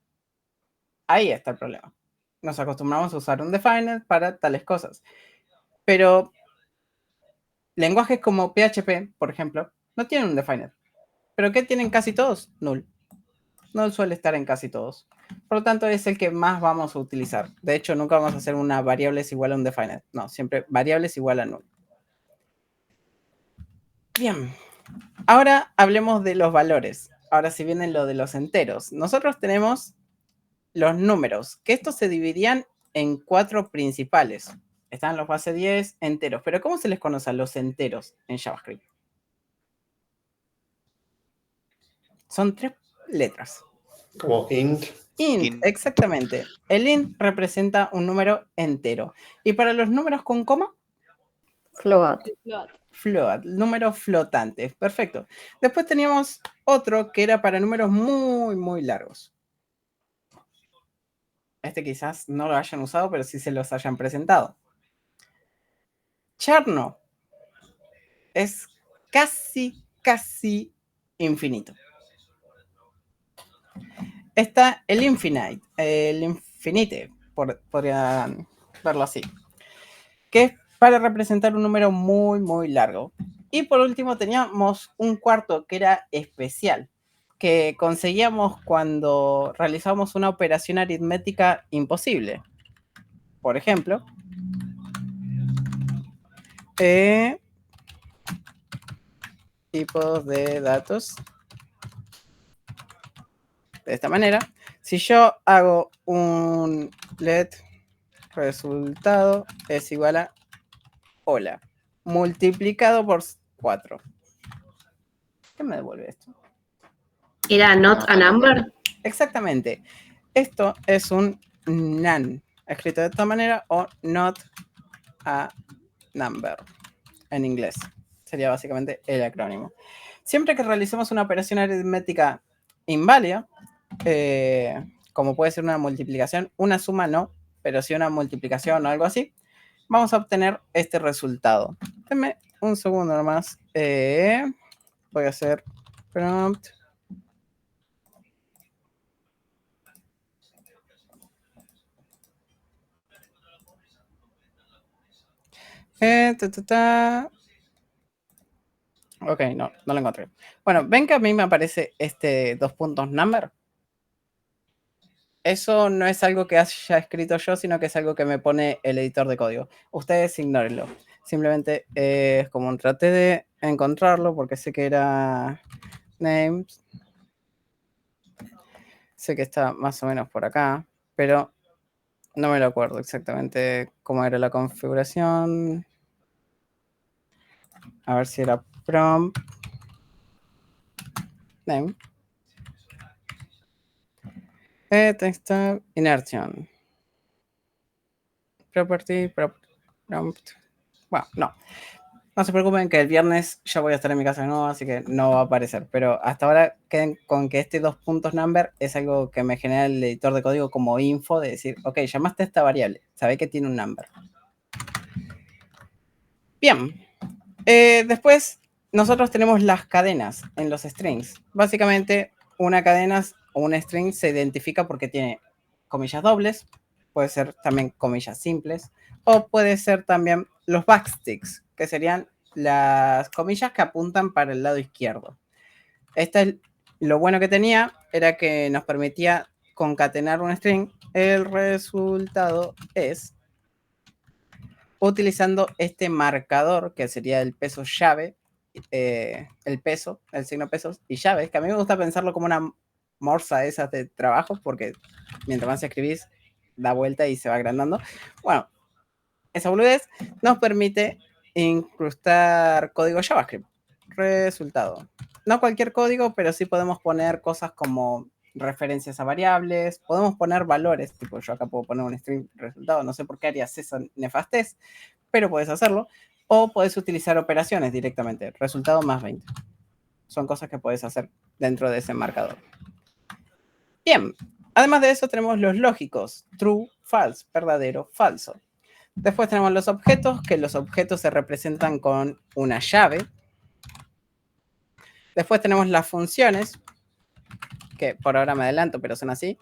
ahí está el problema. Nos acostumbramos a usar undefined para tales cosas. Pero lenguajes como PHP, por ejemplo, no tienen undefined. ¿Pero qué tienen casi todos? Null. Null suele estar en casi todos. Por lo tanto, es el que más vamos a utilizar. De hecho, nunca vamos a hacer una variable es igual a undefined. No, siempre variable es igual a null. Bien. Ahora hablemos de los valores. Ahora sí viene lo de los enteros. Nosotros tenemos los números, que estos se dividían en 4 principales. Están los base 10 enteros. Pero ¿cómo se les conoce a los enteros en JavaScript? Son 3 letras. Como int. Int. Exactamente. El int representa un número entero. ¿Y para los números con coma? Float. Float, número flotante. Perfecto. Después teníamos otro que era para números muy largos. Este quizás no lo hayan usado, pero sí se los hayan presentado. Cherno es casi infinito. Está el infinite, podrían verlo así, que es para representar un número muy largo. Y por último teníamos un cuarto que era especial, que conseguíamos cuando realizábamos una operación aritmética imposible. Por ejemplo, tipos de datos. De esta manera, si yo hago un let resultado es igual a hola, multiplicado por 4. ¿Qué me devuelve esto? ¿Era not a number? Exactamente. Esto es un NaN, escrito de esta manera, o not a number en inglés. Sería básicamente el acrónimo. Siempre que realicemos una operación aritmética inválida, como puede ser una multiplicación, una suma no, pero sí una multiplicación o algo así, vamos a obtener este resultado. Denme un segundo nomás. Voy a hacer prompt. Ok, no lo encontré. Bueno, ven que a mí me aparece este 2 puntos number. Eso no es algo que haya escrito yo, sino que es algo que me pone el editor de código. Ustedes ignórenlo. Simplemente es como traté de encontrarlo porque sé que era names. Sé que está más o menos por acá, pero no me lo acuerdo exactamente cómo era la configuración. A ver si era prompt name. Text inertion. Property, prompt. Bueno, no se preocupen que el viernes ya voy a estar en mi casa de nuevo, así que no va a aparecer. Pero hasta ahora queden con que este 2 puntos number es algo que me genera el editor de código como info de decir, ok, llamaste a esta variable, sabe que tiene un number. Bien. Después nosotros tenemos las cadenas en los strings. Básicamente una cadena o un string se identifica porque tiene comillas dobles, puede ser también comillas simples, o puede ser también los backsticks, que serían las comillas que apuntan para el lado izquierdo. Lo bueno que tenía era que nos permitía concatenar un string. El resultado es utilizando este marcador que sería el peso llave, el peso, el signo pesos y llaves, que a mí me gusta pensarlo como una morsa esas de trabajo, porque mientras más escribís, da vuelta y se va agrandando. Bueno, esa boludez nos permite incrustar código JavaScript. Resultado. No cualquier código, pero sí podemos poner cosas como referencias a variables, podemos poner valores, tipo yo acá puedo poner un string resultado, no sé por qué harías esa nefastez, pero puedes hacerlo, o puedes utilizar operaciones directamente, resultado más 20. Son cosas que puedes hacer dentro de ese marcador. Bien, además de eso tenemos los lógicos, true, false, verdadero, falso. Después tenemos los objetos, que los objetos se representan con una llave. Después tenemos las funciones, que por ahora me adelanto, pero son así.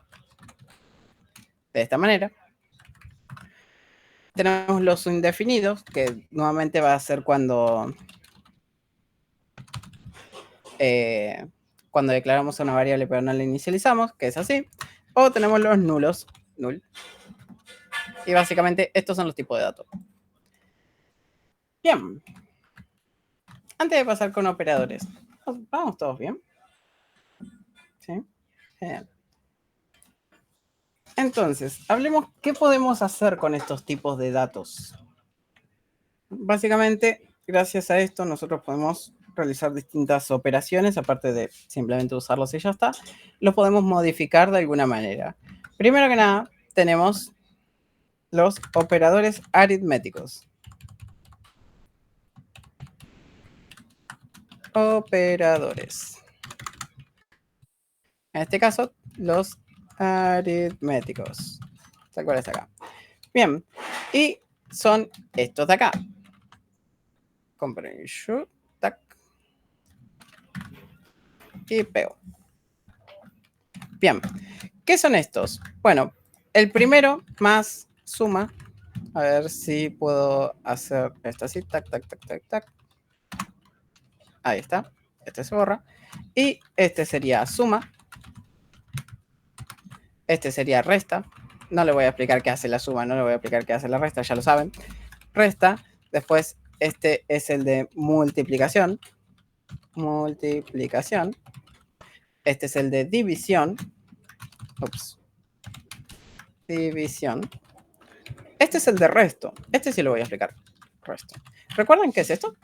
De esta manera. Tenemos los indefinidos, que nuevamente va a ser cuando declaramos una variable pero no la inicializamos, que es así. O tenemos los nulos, null. Y básicamente estos son los tipos de datos. Bien. Antes de pasar con operadores, ¿vamos todos bien? ¿Sí? Genial. Entonces, hablemos qué podemos hacer con estos tipos de datos. Básicamente, gracias a esto, nosotros podemos realizar distintas operaciones, aparte de simplemente usarlos y ya está. Los podemos modificar de alguna manera. Primero que nada, tenemos los operadores aritméticos. Operadores. En este caso, los aritméticos. Tal cual está acá. Bien. Y son estos de acá. Compression, tac. Y pego. Bien. ¿Qué son estos? Bueno, el primero más suma. A ver si puedo hacer esto así. Tac, tac, tac, tac, tac. Ahí está. Este se borra. Y este sería suma. Este sería resta. No le voy a explicar qué hace la suma, no le voy a explicar qué hace la resta, ya lo saben. Resta. Después, este es el de multiplicación. Multiplicación. Este es el de división. Ups. División. Este es el de resto. Este sí lo voy a explicar. Resto. ¿Recuerdan qué es esto?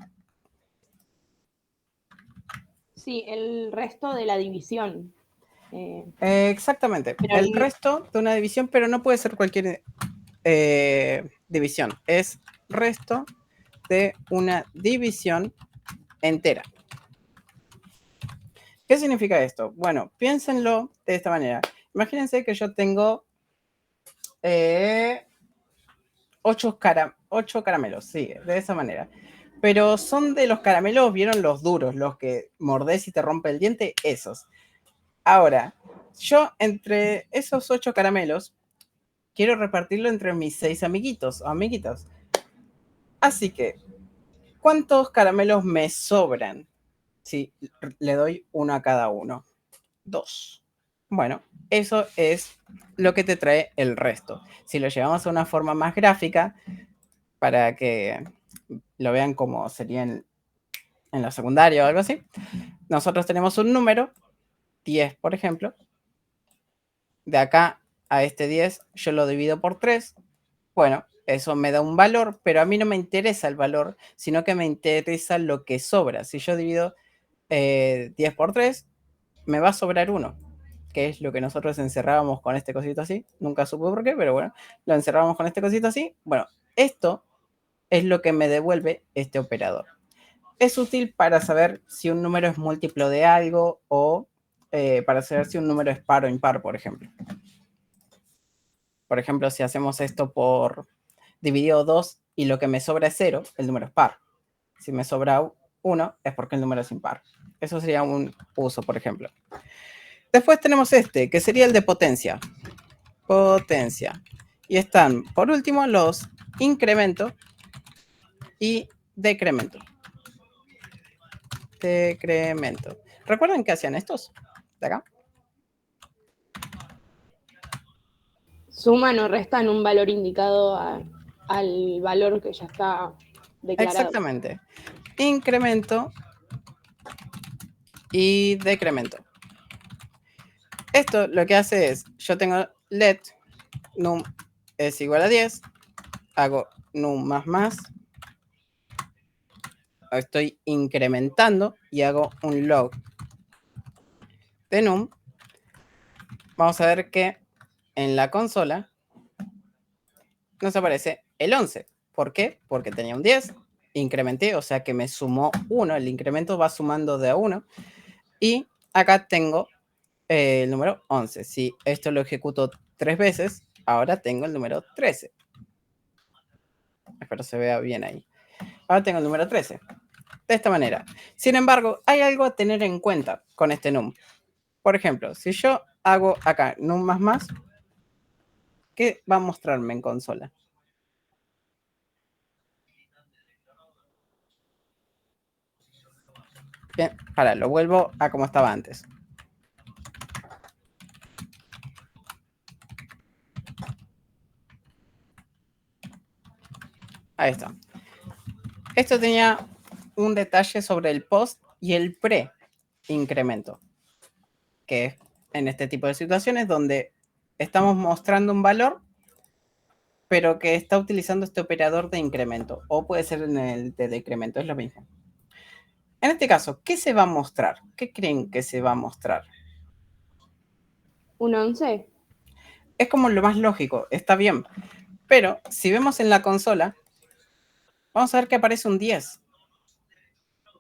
Sí, el resto de la división. Exactamente. Pero El resto de una división, pero no puede ser cualquier división. Es resto de una división entera. ¿Qué significa esto? Bueno, piénsenlo de esta manera. Imagínense que yo tengo 8 caramelos, sí, de esa manera. Pero son de los caramelos, ¿vieron los duros? Los que mordés y te rompe el diente, esos. Ahora, yo entre esos 8 caramelos, quiero repartirlo entre mis 6 amiguitos o amiguitas. Así que, ¿cuántos caramelos me sobran? Si le doy uno a cada uno. 2. Bueno, eso es lo que te trae el resto. Si lo llevamos a una forma más gráfica, para que lo vean como sería en la secundaria o algo así, nosotros tenemos un número, 10 por ejemplo. De acá a este 10 yo lo divido por 3. Bueno, eso me da un valor, pero a mí no me interesa el valor, sino que me interesa lo que sobra. Si yo divido 10 por 3, me va a sobrar 1, que es lo que nosotros encerrábamos con este cosito así. Nunca supe por qué, pero bueno, lo encerrábamos con este cosito así. Bueno, esto es lo que me devuelve este operador. Es útil para saber si un número es múltiplo de algo o para saber si un número es par o impar, por ejemplo. Por ejemplo, si hacemos esto por dividido 2 y lo que me sobra es 0, el número es par. Si me sobra 1 es porque el número es impar. Eso sería un uso, por ejemplo. Después tenemos este, que sería el de potencia. Potencia. Y están, por último, los incremento y decremento. Decremento. ¿Recuerdan qué hacían estos? De acá. suman o restan un valor indicado al valor que ya está declarado. Exactamente. Incremento y decremento. Esto lo que hace es, yo tengo let num es igual a 10, hago num más, estoy incrementando y hago un log de num. Vamos a ver que en la consola nos aparece el 11. ¿Por qué? Porque tenía un 10, incrementé, o sea que me sumó 1, el incremento va sumando de a 1, y acá tengo el número 11. Si esto lo ejecuto 3 veces, ahora tengo el número 13. Espero se vea bien ahí. Ahora tengo el número 13. De esta manera. Sin embargo, hay algo a tener en cuenta con este num. Por ejemplo, si yo hago acá num más, ¿qué va a mostrarme en consola? Bien, ahora lo vuelvo a como estaba antes. Ahí está. Esto tenía un detalle sobre el post y el pre-incremento, que es en este tipo de situaciones donde estamos mostrando un valor, pero que está utilizando este operador de incremento, o puede ser en el de decremento, es lo mismo. En este caso, ¿qué se va a mostrar? ¿Qué creen que se va a mostrar? ¿Un 11? Es como lo más lógico, está bien. Pero si vemos en la consola, vamos a ver que aparece un 10.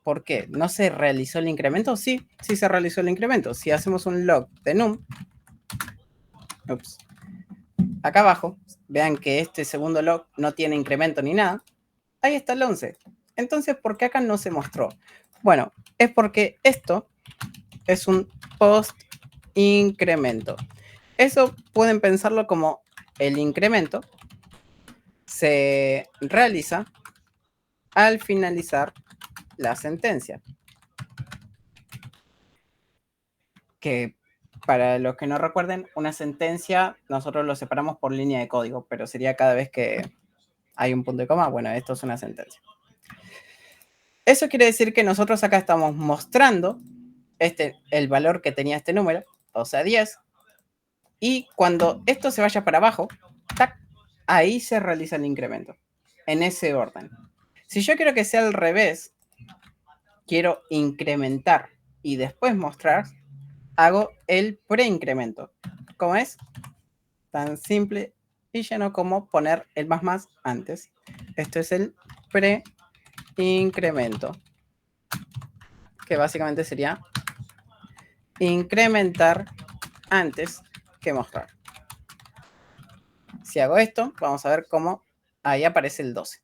¿Por qué? ¿No se realizó el incremento? Sí, sí se realizó el incremento. Si hacemos un log de num, acá abajo, vean que este segundo log no tiene incremento ni nada. Ahí está el 11. Entonces, ¿por qué acá no se mostró? Bueno, es porque esto es un post-incremento. Eso pueden pensarlo como el incremento se realiza al finalizar la sentencia. Que para los que no recuerden, una sentencia nosotros lo separamos por línea de código, pero sería cada vez que hay un punto y coma. Bueno, esto es una sentencia. Eso quiere decir que nosotros acá estamos mostrando el valor que tenía este número, o sea 10, y cuando esto se vaya para abajo, ¡tac!, ahí se realiza el incremento, en ese orden. Si yo quiero que sea al revés, quiero incrementar y después mostrar, hago el preincremento. ¿Cómo es? Tan simple y llano como poner el más antes. Esto es el preincremento, que básicamente sería incrementar antes que mostrar. Si hago esto, vamos a ver cómo ahí aparece el 12.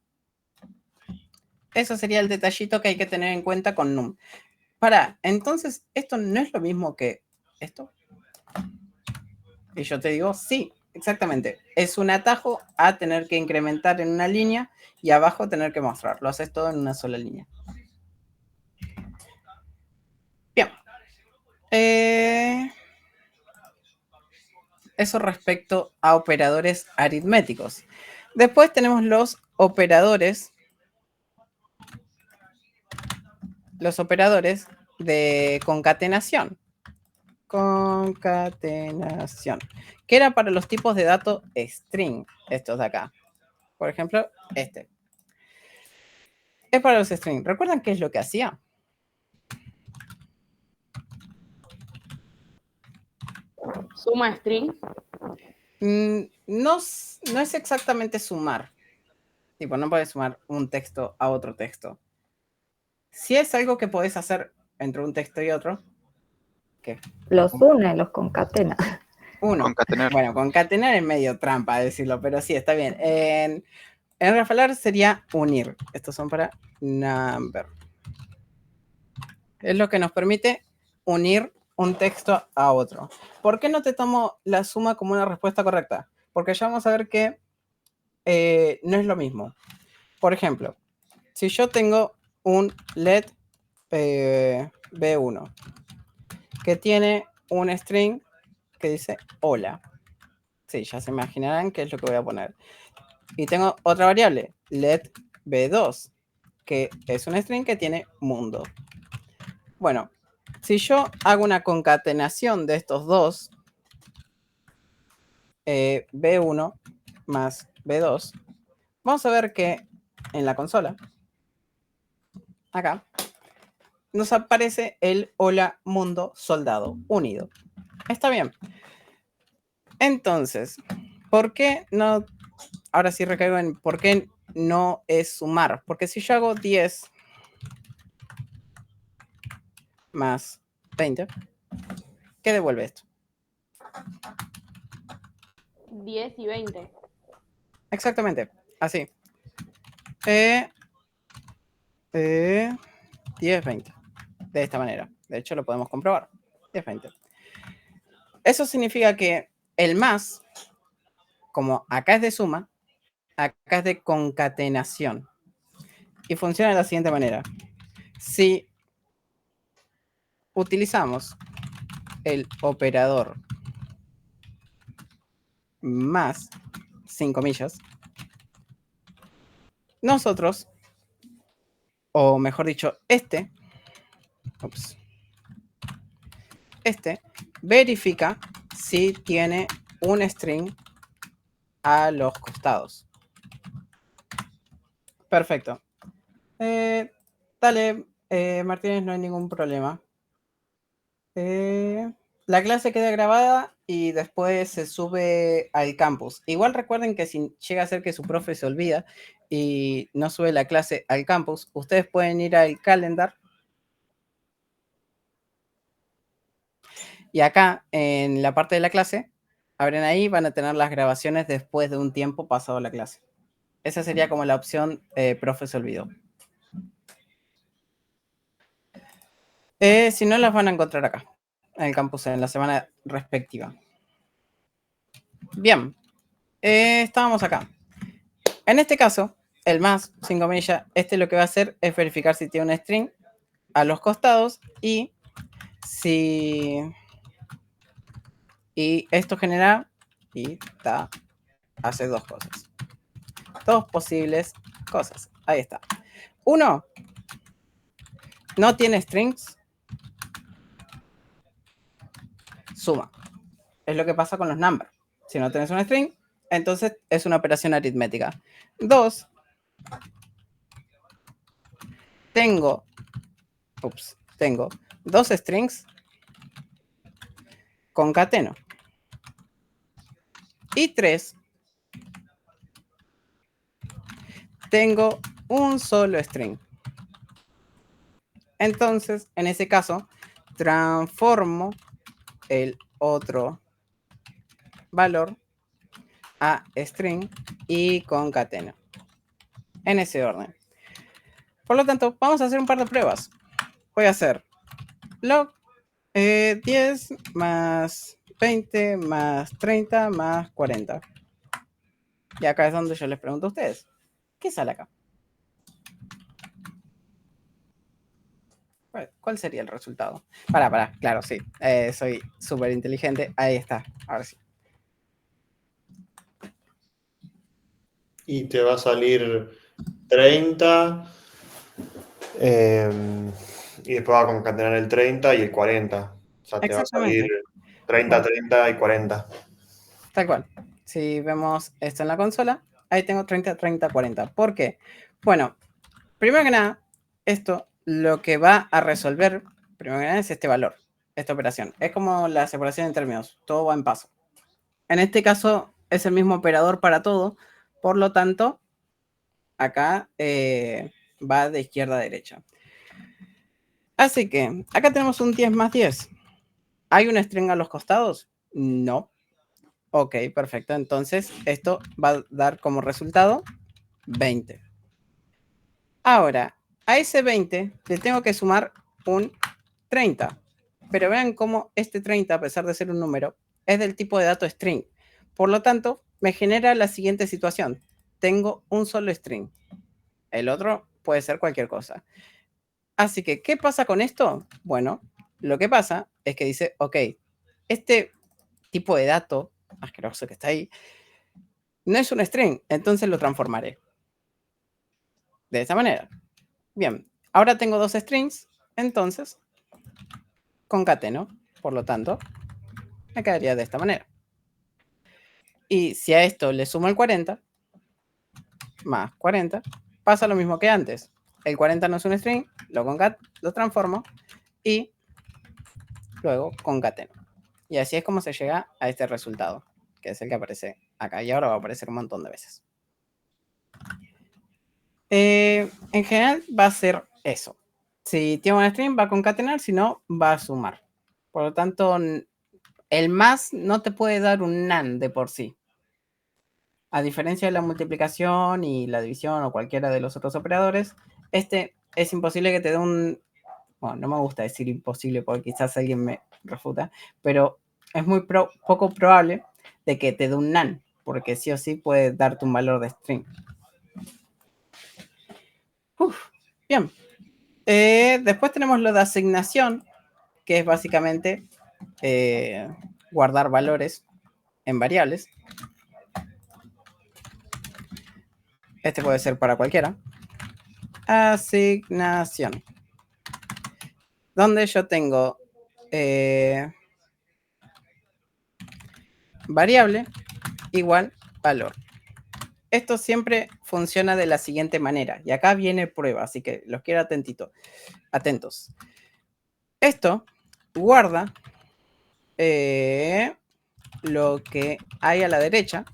Eso sería el detallito que hay que tener en cuenta con num. Entonces, ¿esto no es lo mismo que esto? Y yo te digo, sí, exactamente. Es un atajo a tener que incrementar en una línea y abajo tener que mostrar. Lo haces todo en una sola línea. Bien. Eso respecto a operadores aritméticos. Después tenemos los operadores. Los operadores de concatenación. Concatenación. Que era para los tipos de datos string. Estos de acá. Por ejemplo, este. Es para los string. ¿Recuerdan qué es lo que hacía? Suma string. No es exactamente sumar. Tipo, no puedes sumar un texto a otro texto. Si es algo que podés hacer entre un texto y otro, ¿qué? Los une, los concatena. Uno. Concatenar. Bueno, concatenar es medio trampa decirlo, pero sí, está bien. En Rafalar sería unir. Estos son para number. Es lo que nos permite unir un texto a otro. ¿Por qué no te tomo la suma como una respuesta correcta? Porque ya vamos a ver que no es lo mismo. Por ejemplo, si yo tengo un let B1 que tiene un string que dice hola. Sí, ya se imaginarán qué es lo que voy a poner. Y tengo otra variable, let B2, que es un string que tiene mundo. Bueno, si yo hago una concatenación de estos dos, B1 más B2, vamos a ver que en la consola, acá, nos aparece el hola mundo soldado unido. Está bien. Entonces, ¿por qué no? Ahora sí recaigo en por qué no es sumar. Porque si yo hago 10 más 20, ¿qué devuelve esto? 10 y 20. Exactamente, así. 10, 20. De esta manera. De hecho, lo podemos comprobar. 10, 20. Eso significa que el más, como acá es de suma, acá es de concatenación. Y funciona de la siguiente manera. Si utilizamos el operador más, sin comillas, nosotros, o mejor dicho, este verifica si tiene un string a los costados. Perfecto. Dale, Martínez, no hay ningún problema. La clase queda grabada y después se sube al campus. Igual recuerden que si llega a ser que su profe se olvida y no sube la clase al campus, ustedes pueden ir al calendar. Y acá, en la parte de la clase, abren ahí, van a tener las grabaciones después de un tiempo pasado la clase. Esa sería como la opción profe se olvidó. Si no, las van a encontrar acá, en el campus, en la semana respectiva. Bien, estábamos acá. En este caso, el más, sin comillas, lo que va a hacer es verificar si tiene un string a los costados y si... Y esto genera... Y hace dos cosas. Dos posibles cosas. Ahí está. Uno, no tiene strings. Suma. Es lo que pasa con los numbers. Si no tienes un string, entonces es una operación aritmética. Dos, tengo tengo 2 strings, concateno. Y 3, tengo un solo string. Entonces, en ese caso, transformo el otro valor a string y concateno. En ese orden. Por lo tanto, vamos a hacer un par de pruebas. Voy a hacer log 10 más 20 más 30 más 40. Y acá es donde yo les pregunto a ustedes, ¿qué sale acá? ¿Cuál sería el resultado? Para, claro, sí. Soy súper inteligente. Ahí está. Ahora sí. Y te va a salir 30. Y después va a concatenar el 30 y el 40. O sea, te va a salir Exactamente. 30, 30 y 40. Tal cual. Si vemos esto en la consola, ahí tengo 30, 30, 40. ¿Por qué? Bueno, primero que nada, esto lo que va a resolver, primero que nada, es este valor, esta operación. Es como la separación en términos, todo va en paso. En este caso, es el mismo operador para todo, por lo tanto, acá va de izquierda a derecha. Así que, acá tenemos un 10 más 10. ¿Hay una string a los costados? No. Ok, perfecto. Entonces, esto va a dar como resultado 20. Ahora, a ese 20 le tengo que sumar un 30. Pero vean cómo este 30, a pesar de ser un número, es del tipo de dato string. Por lo tanto, me genera la siguiente situación. Tengo un solo string. El otro puede ser cualquier cosa. Así que, ¿qué pasa con esto? Bueno, lo que pasa es que dice, ok, este tipo de dato asqueroso que está ahí, no es un string, entonces lo transformaré. De esta manera. Bien, ahora tengo 2 strings, entonces concateno. Por lo tanto, me quedaría de esta manera. Y si a esto le sumo el 40, más 40, pasa lo mismo que antes. El 40 no es un string, lo transformo y luego concateno. Y así es como se llega a este resultado, que es el que aparece acá. Y ahora va a aparecer un montón de veces. En general va a ser eso. Si tiene un string va a concatenar, si no va a sumar. Por lo tanto, el más no te puede dar un NaN de por sí. A diferencia de la multiplicación y la división o cualquiera de los otros operadores, este es imposible que te dé un... Bueno, no me gusta decir imposible porque quizás alguien me refuta, pero es muy poco probable de que te dé un NaN, porque sí o sí puede darte un valor de string. Bien. Después tenemos lo de asignación, que es básicamente guardar valores en variables. Este puede ser para cualquiera. Asignación. Donde yo tengo variable igual valor. Esto siempre funciona de la siguiente manera. Y acá viene prueba, así que los quiero atentos. Esto guarda lo que hay a la derecha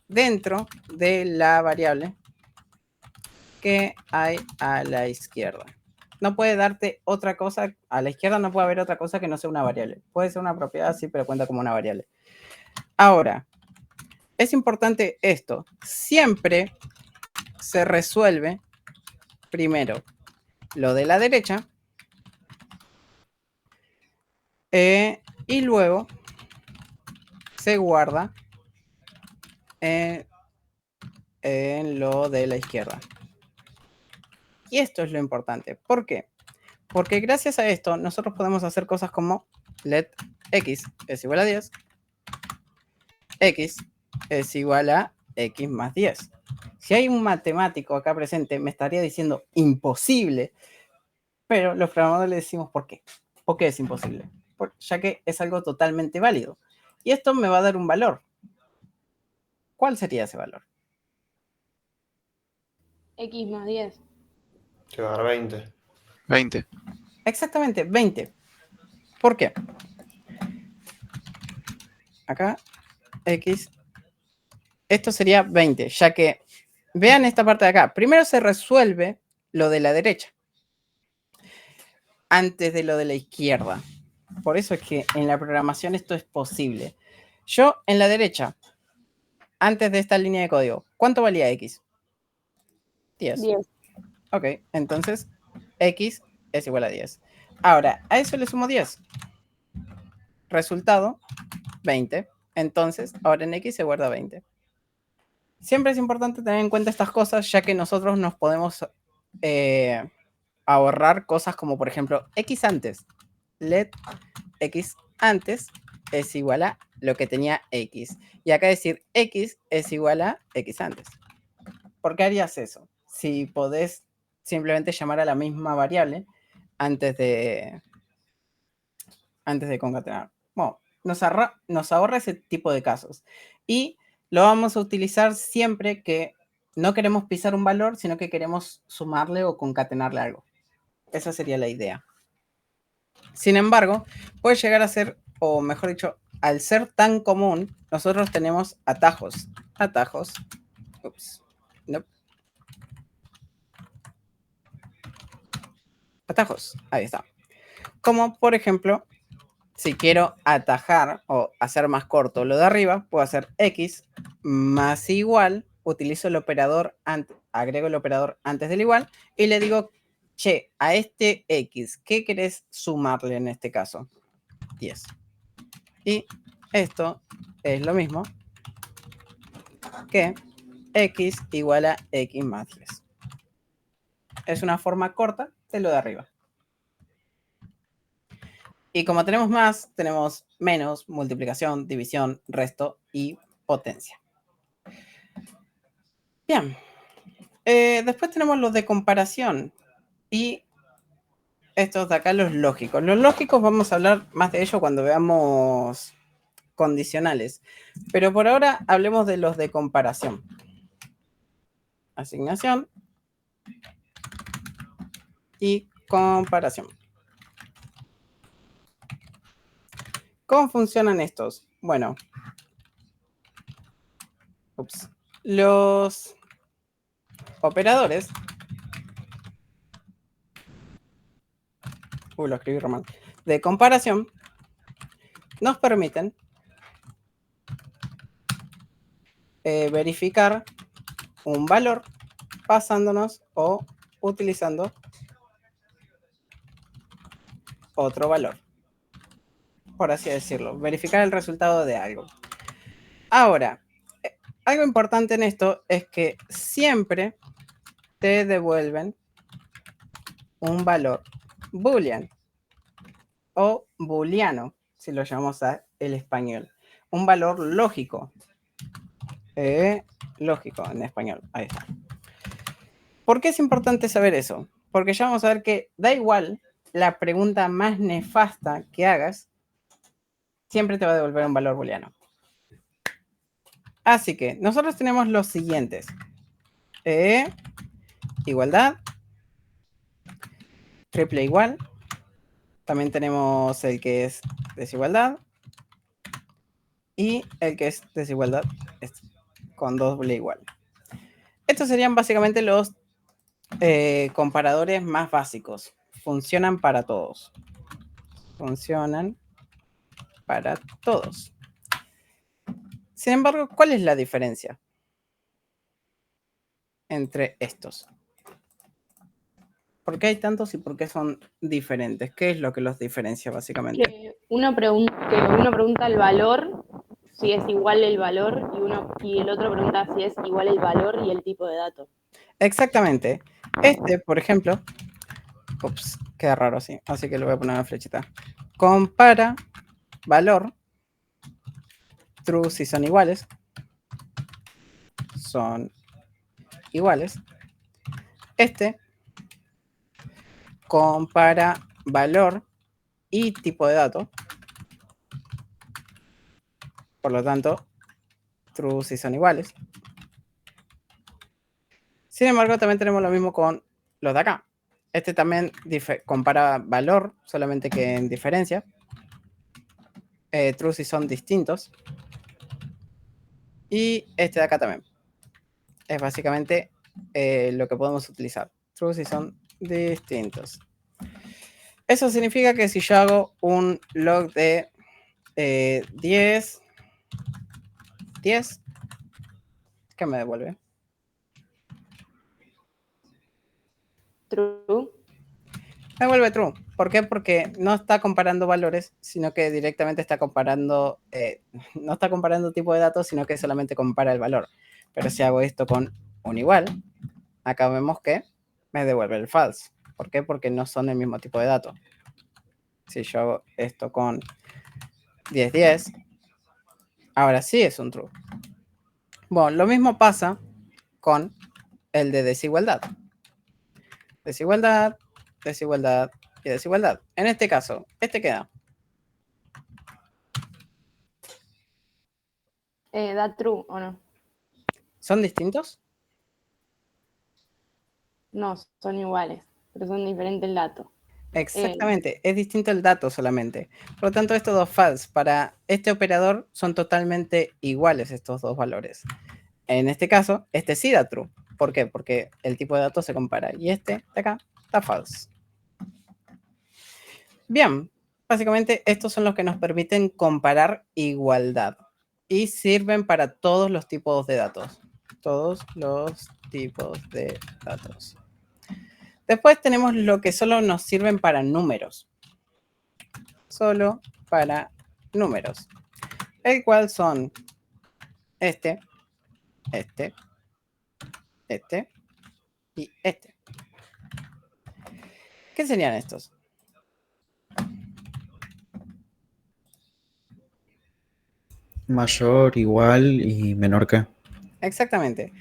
dentro de la variable que hay a la izquierda. No puede darte otra cosa, a la izquierda no puede haber otra cosa que no sea una variable. Puede ser una propiedad, sí, pero cuenta como una variable. Ahora, es importante esto. Siempre se resuelve primero lo de la derecha y luego se guarda en lo de la izquierda. Y esto es lo importante. ¿Por qué? Porque gracias a esto nosotros podemos hacer cosas como let x es igual a 10, x es igual a x más 10. Si hay un matemático acá presente, me estaría diciendo imposible, pero los programadores le decimos por qué. ¿Por qué es imposible? Ya que es algo totalmente válido. Y esto me va a dar un valor. ¿Cuál sería ese valor? X más 10. Te va a dar 20. 20. Exactamente, 20. ¿Por qué? Acá, X. Esto sería 20, ya que, vean esta parte de acá. Primero se resuelve lo de la derecha, antes de lo de la izquierda. Por eso es que en la programación esto es posible. Yo, en la derecha, antes de esta línea de código, ¿cuánto valía X? 10. 10. Ok, entonces X es igual a 10. Ahora, a eso le sumo 10. Resultado, 20. Entonces, ahora en X se guarda 20. Siempre es importante tener en cuenta estas cosas, ya que nosotros nos podemos ahorrar cosas como, por ejemplo, X antes. Let X antes es igual a lo que tenía X. Y acá decir X es igual a X antes. ¿Por qué harías eso? Si podés simplemente llamar a la misma variable antes de concatenar. Bueno, nos ahorra ese tipo de casos. Y lo vamos a utilizar siempre que no queremos pisar un valor, sino que queremos sumarle o concatenarle algo. Esa sería la idea. Sin embargo, puede llegar a ser, o mejor dicho, al ser tan común, nosotros tenemos atajos. Atajos. Ups. No. Atajos. Ahí está. Como, por ejemplo, si quiero atajar o hacer más corto lo de arriba, puedo hacer X más igual, utilizo el operador, agrego el operador antes del igual y le digo, che, a este X, ¿qué querés sumarle en este caso? 10. Y esto es lo mismo que X igual a X más 10. Es una forma corta de lo de arriba. Y como tenemos más, tenemos menos, multiplicación, división, resto y potencia. Bien. Después tenemos los de comparación y estos de acá, los lógicos. Los lógicos vamos a hablar más de ello cuando veamos condicionales. Pero por ahora hablemos de los de comparación. Asignación y comparación. ¿Cómo funcionan estos? Bueno, los operadores, lo escribí mal, de comparación nos permiten verificar un valor pasándonos o utilizando otro valor, por así decirlo, verificar el resultado de algo. Ahora, algo importante en esto es que siempre te devuelven un valor boolean o booleano, si lo llamamos al español. Un valor lógico. Lógico en español. Ahí está. ¿Por qué es importante saber eso? Porque ya vamos a ver que da igual la pregunta más nefasta que hagas, siempre te va a devolver un valor booleano. Así que nosotros tenemos los siguientes. Igualdad. Triple igual. También tenemos el que es desigualdad. Y el que es desigualdad con doble igual. Estos serían básicamente los comparadores más básicos. Funcionan para todos. Funcionan para todos. Sin embargo, ¿cuál es la diferencia entre estos? ¿Por qué hay tantos y por qué son diferentes? ¿Qué es lo que los diferencia básicamente? Que uno pregunta el valor, si es igual el valor, y el otro pregunta si es igual el valor y el tipo de dato. Exactamente. Este, por ejemplo, queda raro así que le voy a poner una flechita. Compara valor, true si son iguales. Son iguales. Este compara valor y tipo de dato. Por lo tanto, true si son iguales. Sin embargo, también tenemos lo mismo con los de acá. Este también compara valor, solamente que en diferencia. True si son distintos. Y este de acá también. Es básicamente lo que podemos utilizar. True si son distintos. Eso significa que si yo hago un log de 10, ¿qué me devuelve? True. Me devuelve true. ¿Por qué? Porque no está comparando valores, sino que directamente está comparando, no está comparando tipo de datos, sino que solamente compara el valor. Pero si hago esto con un igual, acá vemos que me devuelve el false. ¿Por qué? Porque no son el mismo tipo de datos. Si yo hago esto con 10, ahora sí es un true. Bueno, lo mismo pasa con el de desigualdad. Desigualdad, desigualdad y desigualdad. En este caso, este queda. Da true o no. ¿Son distintos? No, son iguales, pero son diferentes el dato. Exactamente, es distinto el dato solamente. Por lo tanto, estos dos false para este operador son totalmente iguales estos dos valores. En este caso, este sí da true. ¿Por qué? Porque el tipo de datos se compara. Y este de acá está false. Bien, básicamente estos son los que nos permiten comparar igualdad. Y sirven para todos los tipos de datos. Todos los tipos de datos. Después tenemos lo que solo nos sirven para números. Solo para números. El cual son este y este. ¿Qué serían estos? Mayor, igual y menor que. Exactamente.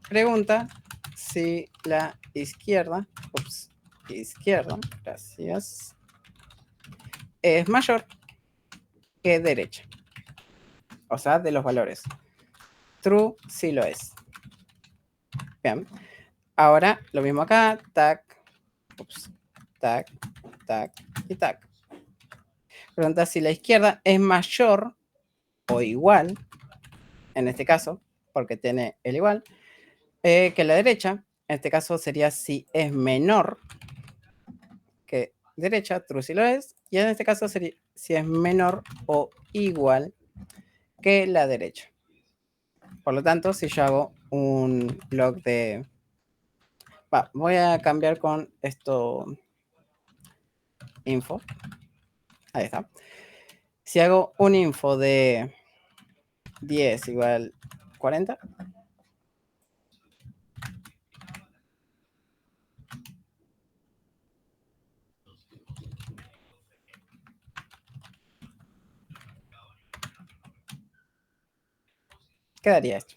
Pregunta si la izquierda, gracias, es mayor que derecha. O sea, de los valores. True sí lo es. Bien. Ahora, lo mismo acá. Tac, tac, tac y tac. Pregunta si la izquierda es mayor o igual, en este caso, porque tiene el igual, que la derecha. En este caso sería si es menor que derecha, true si lo es, y en este caso sería si es menor o igual que la derecha. Por lo tanto, si yo hago un log de... voy a cambiar con esto info. Ahí está. Si hago un info de 10 igual 40, quedaría esto.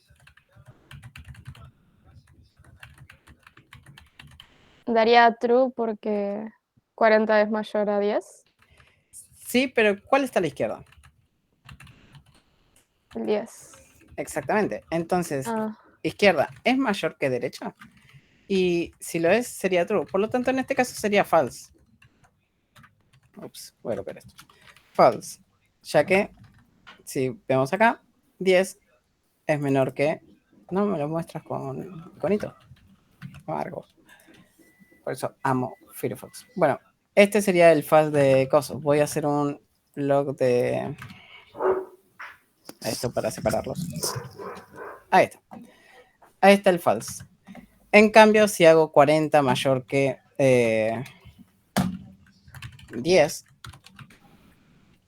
Daría true porque 40 es mayor a 10. Sí, pero ¿cuál está a la izquierda? El 10. Exactamente. Entonces, Ah, izquierda es mayor que derecha. Y si lo es, sería true. Por lo tanto, en este caso sería false. Ups, voy a copiar esto. False. Ya que, si vemos acá, 10 es menor que... No me lo muestras con iconito. Amargo. Por eso amo Firefox. Bueno, este sería el false de cosas. Voy a hacer un log de... esto para separarlos. Ahí está. Ahí está el false. En cambio, si hago 40 mayor que 10,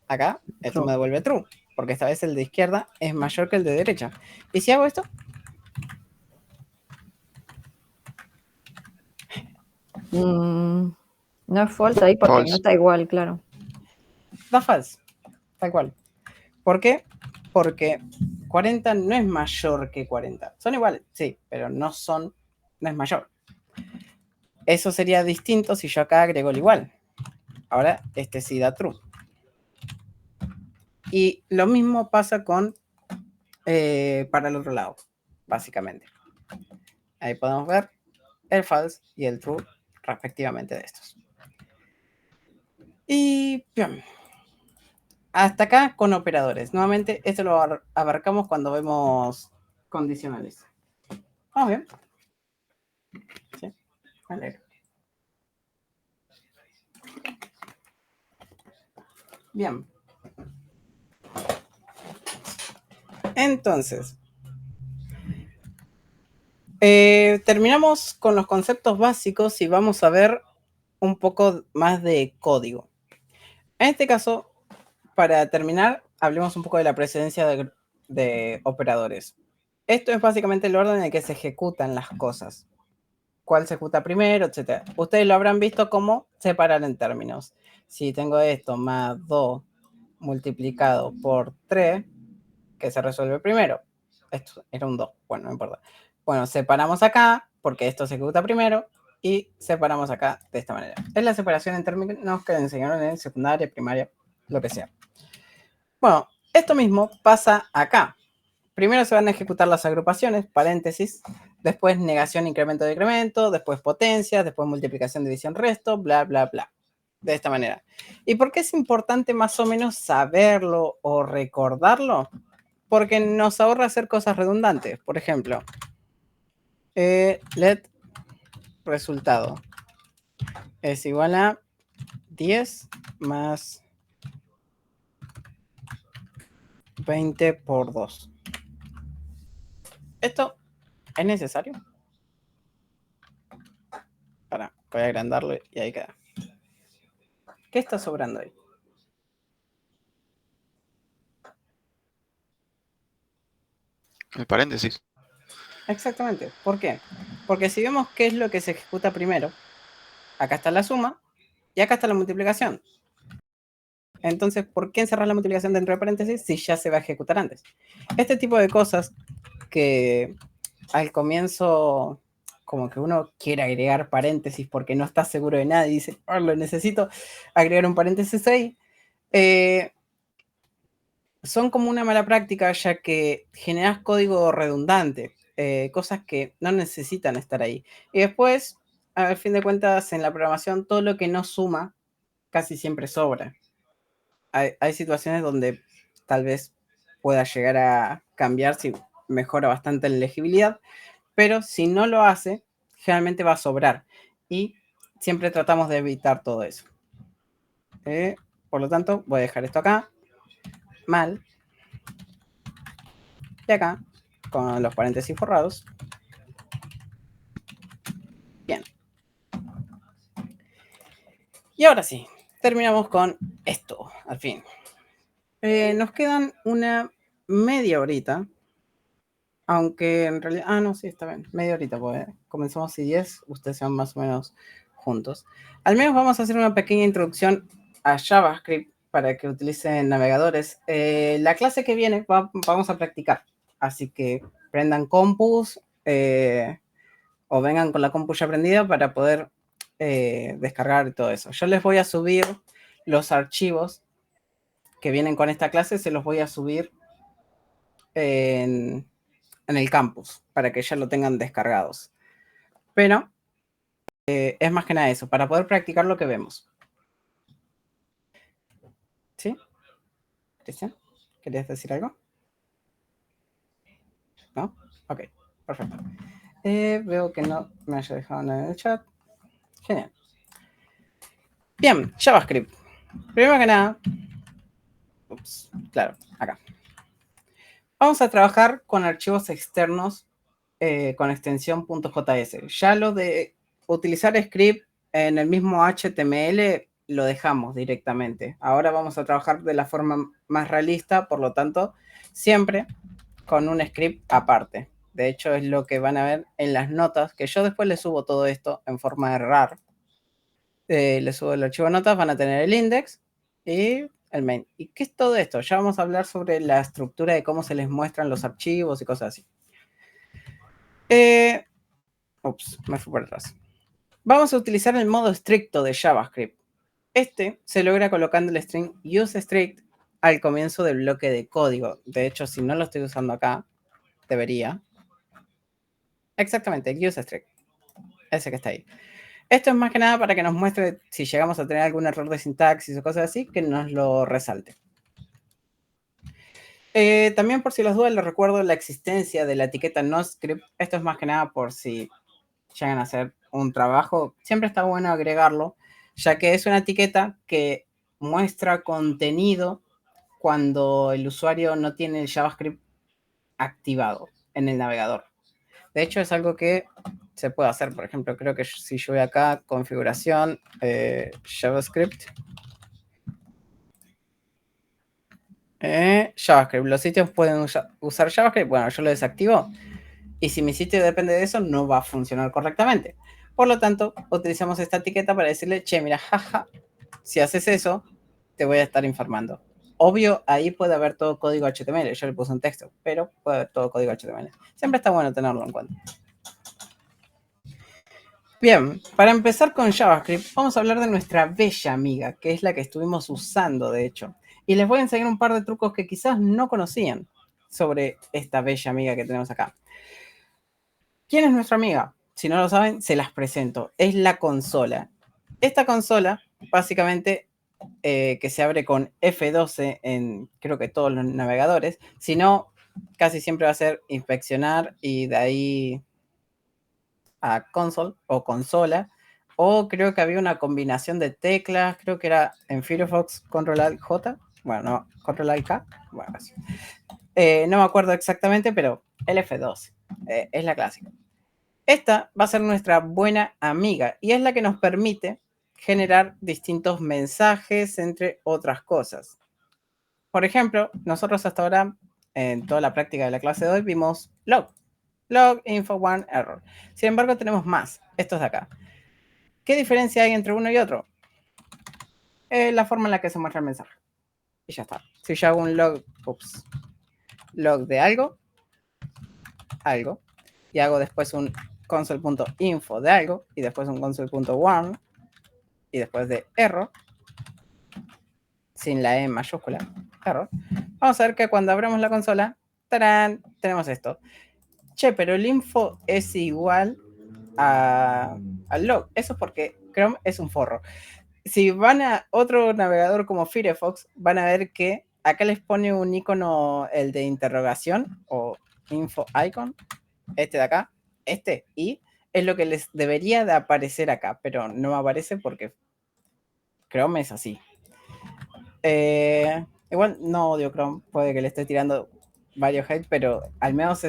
acá, esto me devuelve true, porque esta vez el de izquierda es mayor que el de derecha. ¿Y si hago esto? No es false ahí porque False. no está igual, claro. Da false, tal cual. ¿Por qué? Porque 40 no es mayor que 40. Son iguales, sí, pero no es mayor. Eso sería distinto si yo acá agrego el igual. Ahora, este sí da true. Y lo mismo pasa con para el otro lado, básicamente. Ahí podemos ver el false y el true respectivamente de estos. Y bien, hasta acá con operadores. Nuevamente, esto lo abarcamos cuando vemos condicionales. Vamos bien. Sí, me alegro. Bien. Entonces, terminamos con los conceptos básicos y vamos a ver un poco más de código. En este caso, para terminar, hablemos un poco de la precedencia de operadores. Esto es básicamente el orden en el que se ejecutan las cosas. Cuál se ejecuta primero, etc. Ustedes lo habrán visto como separar en términos. Si tengo esto más 2 multiplicado por 3, que se resuelve primero. Esto era un 2, bueno, no importa. Bueno, separamos acá, porque esto se ejecuta primero, y separamos acá de esta manera. Es la separación en términos que enseñaron en secundaria, primaria, lo que sea. Bueno, esto mismo pasa acá. Primero se van a ejecutar las agrupaciones, paréntesis, después negación, incremento, decremento, después potencia, después multiplicación, división, resto, bla, bla, bla. De esta manera. ¿Y por qué es importante más o menos saberlo o recordarlo? Porque nos ahorra hacer cosas redundantes. Por ejemplo, let resultado es igual a 10 más 20 por 2. ¿Esto es necesario? Voy a agrandarlo y ahí queda. ¿Qué está sobrando ahí? El paréntesis. Exactamente. ¿Por qué? Porque si vemos qué es lo que se ejecuta primero, acá está la suma y acá está la multiplicación. Entonces, ¿por qué encerrar la multiplicación dentro de paréntesis si ya se va a ejecutar antes? Este tipo de cosas que al comienzo como que uno quiere agregar paréntesis porque no está seguro de nada y dice, oh, lo necesito agregar un paréntesis ahí, son como una mala práctica ya que generas código redundante, cosas que no necesitan estar ahí. Y después, al fin de cuentas, en la programación, todo lo que no suma casi siempre sobra. Hay situaciones donde tal vez pueda llegar a cambiar si mejora bastante la legibilidad, pero si no lo hace, generalmente va a sobrar. Y siempre tratamos de evitar todo eso. Por lo tanto, voy a dejar esto acá, mal, y acá, con los paréntesis forrados. Bien. Y ahora sí, terminamos con esto, al fin. Nos quedan una media horita, aunque en realidad... Ah, no, sí, está bien, media horita, pues comenzamos y 10, ustedes se van más o menos juntos. Al menos vamos a hacer una pequeña introducción a JavaScript para que utilicen navegadores. La clase que viene vamos a practicar, así que prendan compus o vengan con la compu ya prendida para poder descargar todo eso. Yo les voy a subir los archivos que vienen con esta clase, se los voy a subir en el campus para que ya lo tengan descargados. Pero es más que nada eso, para poder practicar lo que vemos. ¿Sí? Cristian, ¿querías decir algo? ¿No? Ok, perfecto. Veo que no me haya dejado nada en el chat. Genial. Bien, JavaScript. Primero que nada, ups, claro, acá. Vamos a trabajar con archivos externos con extensión .js. Ya lo de utilizar script en el mismo HTML lo dejamos directamente. Ahora vamos a trabajar de la forma más realista, por lo tanto, siempre con un script aparte. De hecho, es lo que van a ver en las notas, que yo después les subo todo esto en forma de RAR. Les subo el archivo de notas, van a tener el index y el main. ¿Y qué es todo esto? Ya vamos a hablar sobre la estructura de cómo se les muestran los archivos y cosas así. Ups, me fui por atrás. Vamos a utilizar el modo estricto de JavaScript. Este se logra colocando el string useStrict al comienzo del bloque de código. De hecho, si no lo estoy usando acá, debería. Exactamente, useStrict. ese que está ahí. Esto es más que nada para que nos muestre si llegamos a tener algún error de sintaxis o cosas así, que nos lo resalte. También por si las dudas, les recuerdo la existencia de la etiqueta NoScript. Esto es más que nada por si llegan a hacer un trabajo. Siempre está bueno agregarlo, ya que es una etiqueta que muestra contenido cuando el usuario no tiene el JavaScript activado en el navegador. De hecho, es algo que se puede hacer. Por ejemplo, creo que si yo voy acá, configuración, JavaScript. JavaScript. Los sitios pueden usar JavaScript. Bueno, yo lo desactivo. Y si mi sitio depende de eso, no va a funcionar correctamente. Por lo tanto, utilizamos esta etiqueta para decirle, che, mira, jaja, si haces eso, te voy a estar informando. Obvio, ahí puede haber todo código HTML. Yo le puse un texto, pero puede haber todo código HTML. Siempre está bueno tenerlo en cuenta. Bien, para empezar con JavaScript, vamos a hablar de nuestra bella amiga, que es la que estuvimos usando, de hecho. Y les voy a enseñar un par de trucos que quizás no conocían sobre esta bella amiga que tenemos acá. ¿Quién es nuestra amiga? Si no lo saben, se las presento. Es la consola. Esta consola, básicamente, que se abre con F12 en creo que todos los navegadores. Si no, casi siempre va a ser inspeccionar y de ahí a console o consola. O creo que había una combinación de teclas. Creo que era en Firefox Control-Alt-J. Bueno, no, Control-Alt-K. Bueno, así. No me acuerdo exactamente, pero el F12 es la clásica. Esta va a ser nuestra buena amiga y es la que nos permite generar distintos mensajes, entre otras cosas. Por ejemplo, nosotros hasta ahora, en toda la práctica de la clase de hoy, vimos log, info, one, error. Sin embargo, tenemos más, estos de acá. ¿Qué diferencia hay entre uno y otro? La forma en la que se muestra el mensaje. Y ya está. Si yo hago un log de algo, y hago después un console.info de algo, y después un console.one, y después de error, sin la E mayúscula, error, vamos a ver que cuando abramos la consola, ¡tarán!, tenemos esto. Che, pero el info es igual al log. Eso es porque Chrome es un forro. Si van a otro navegador como Firefox, van a ver que acá les pone un icono, el de interrogación, o info icon, este de acá, y es lo que les debería de aparecer acá, pero no aparece porque Chrome es así. Igual no odio Chrome, puede que le esté tirando varios hate, pero al menos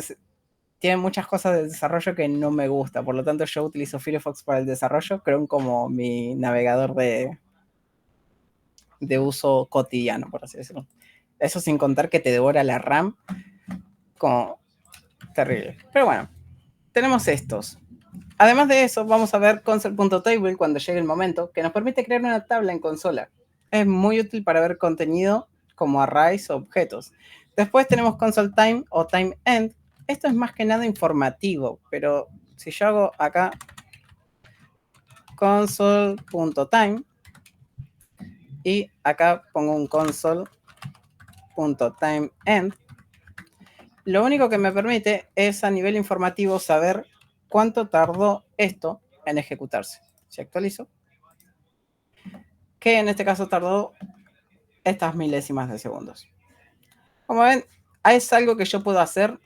tiene muchas cosas de desarrollo que no me gusta. Por lo tanto, yo utilizo Firefox para el desarrollo, Chrome como mi navegador de uso cotidiano, por así decirlo. Eso sin contar que te devora la RAM, como terrible. Pero bueno, tenemos estos. Además de eso, vamos a ver console.table cuando llegue el momento, que nos permite crear una tabla en consola. Es muy útil para ver contenido como arrays o objetos. Después tenemos console time o time end. Esto es más que nada informativo, pero si yo hago acá console.time y acá pongo un console.timeEnd, lo único que me permite es a nivel informativo saber cuánto tardó esto en ejecutarse. Si actualizo, que en este caso tardó estas milésimas de segundos. Como ven, ¿es algo que yo puedo hacer?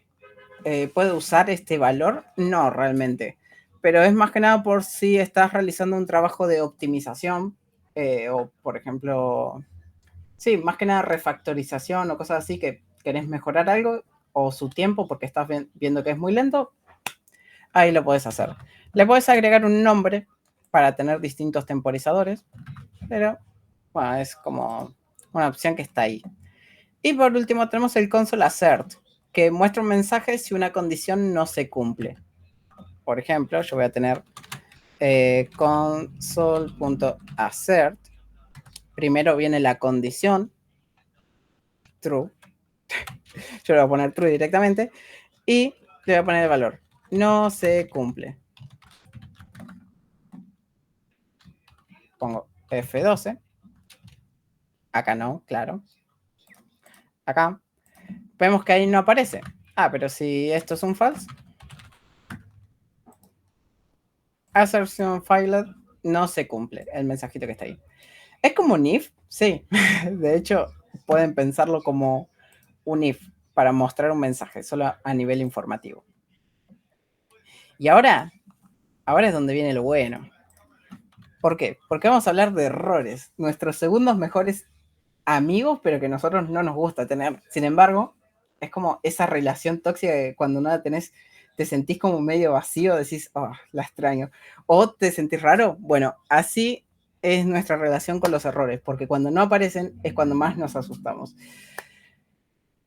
¿Puedo usar este valor? No, realmente. Pero es más que nada por si estás realizando un trabajo de optimización o, por ejemplo, sí, más que nada refactorización o cosas así que querés mejorar algo o su tiempo porque estás viendo que es muy lento, ahí lo puedes hacer. Le puedes agregar un nombre para tener distintos temporizadores, pero bueno, es como una opción que está ahí. Y por último tenemos el console assert, que muestra un mensaje si una condición no se cumple. Por ejemplo, yo voy a tener console.assert. Primero viene la condición, true. Yo le voy a poner true directamente y le voy a poner el valor. No se cumple. Pongo F12. Acá no, claro. Acá. Vemos que ahí no aparece. Ah, pero si esto es un false. assertion failed, no se cumple el mensajito que está ahí. ¿Es como un if? Sí. De hecho, pueden pensarlo como un if para mostrar un mensaje, solo a nivel informativo. Y ahora es donde viene lo bueno. ¿Por qué? Porque vamos a hablar de errores, nuestros segundos mejores amigos, pero que a nosotros no nos gusta tener. Sin embargo, es como esa relación tóxica que cuando no la tenés, te sentís como medio vacío, decís, oh, la extraño. O te sentís raro. Bueno, así es nuestra relación con los errores, porque cuando no aparecen es cuando más nos asustamos.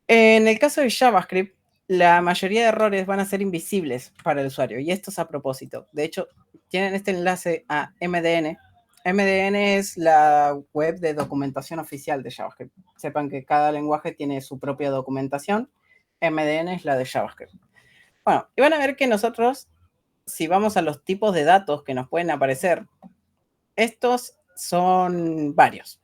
En el caso de JavaScript, la mayoría de errores van a ser invisibles para el usuario, y esto es a propósito. De hecho, tienen este enlace a MDN. MDN es la web de documentación oficial de JavaScript. Sepan que cada lenguaje tiene su propia documentación. MDN es la de JavaScript. Bueno, y van a ver que nosotros, si vamos a los tipos de datos que nos pueden aparecer, estos son varios.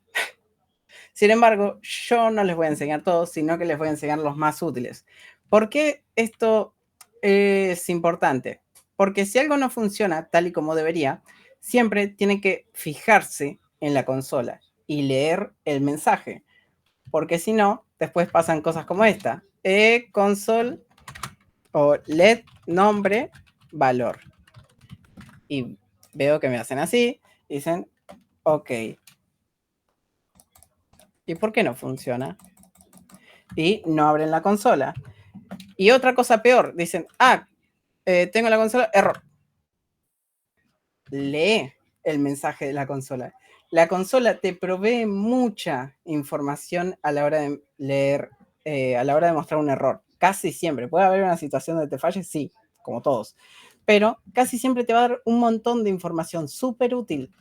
Sin embargo, yo no les voy a enseñar todos, sino que les voy a enseñar los más útiles. ¿Por qué esto es importante? Porque si algo no funciona tal y como debería, siempre tienen que fijarse en la consola y leer el mensaje. Porque si no, después pasan cosas como esta. Console o let nombre valor. Y veo que me hacen así. Dicen, ok. ¿Y por qué no funciona? Y no abren la consola. Y otra cosa peor, dicen, tengo la consola, error. Lee el mensaje de la consola. La consola te provee mucha información a la hora de leer, a la hora de mostrar un error. Casi siempre. ¿Puede haber una situación donde te falle? Sí, como todos. Pero casi siempre te va a dar un montón de información súper útil.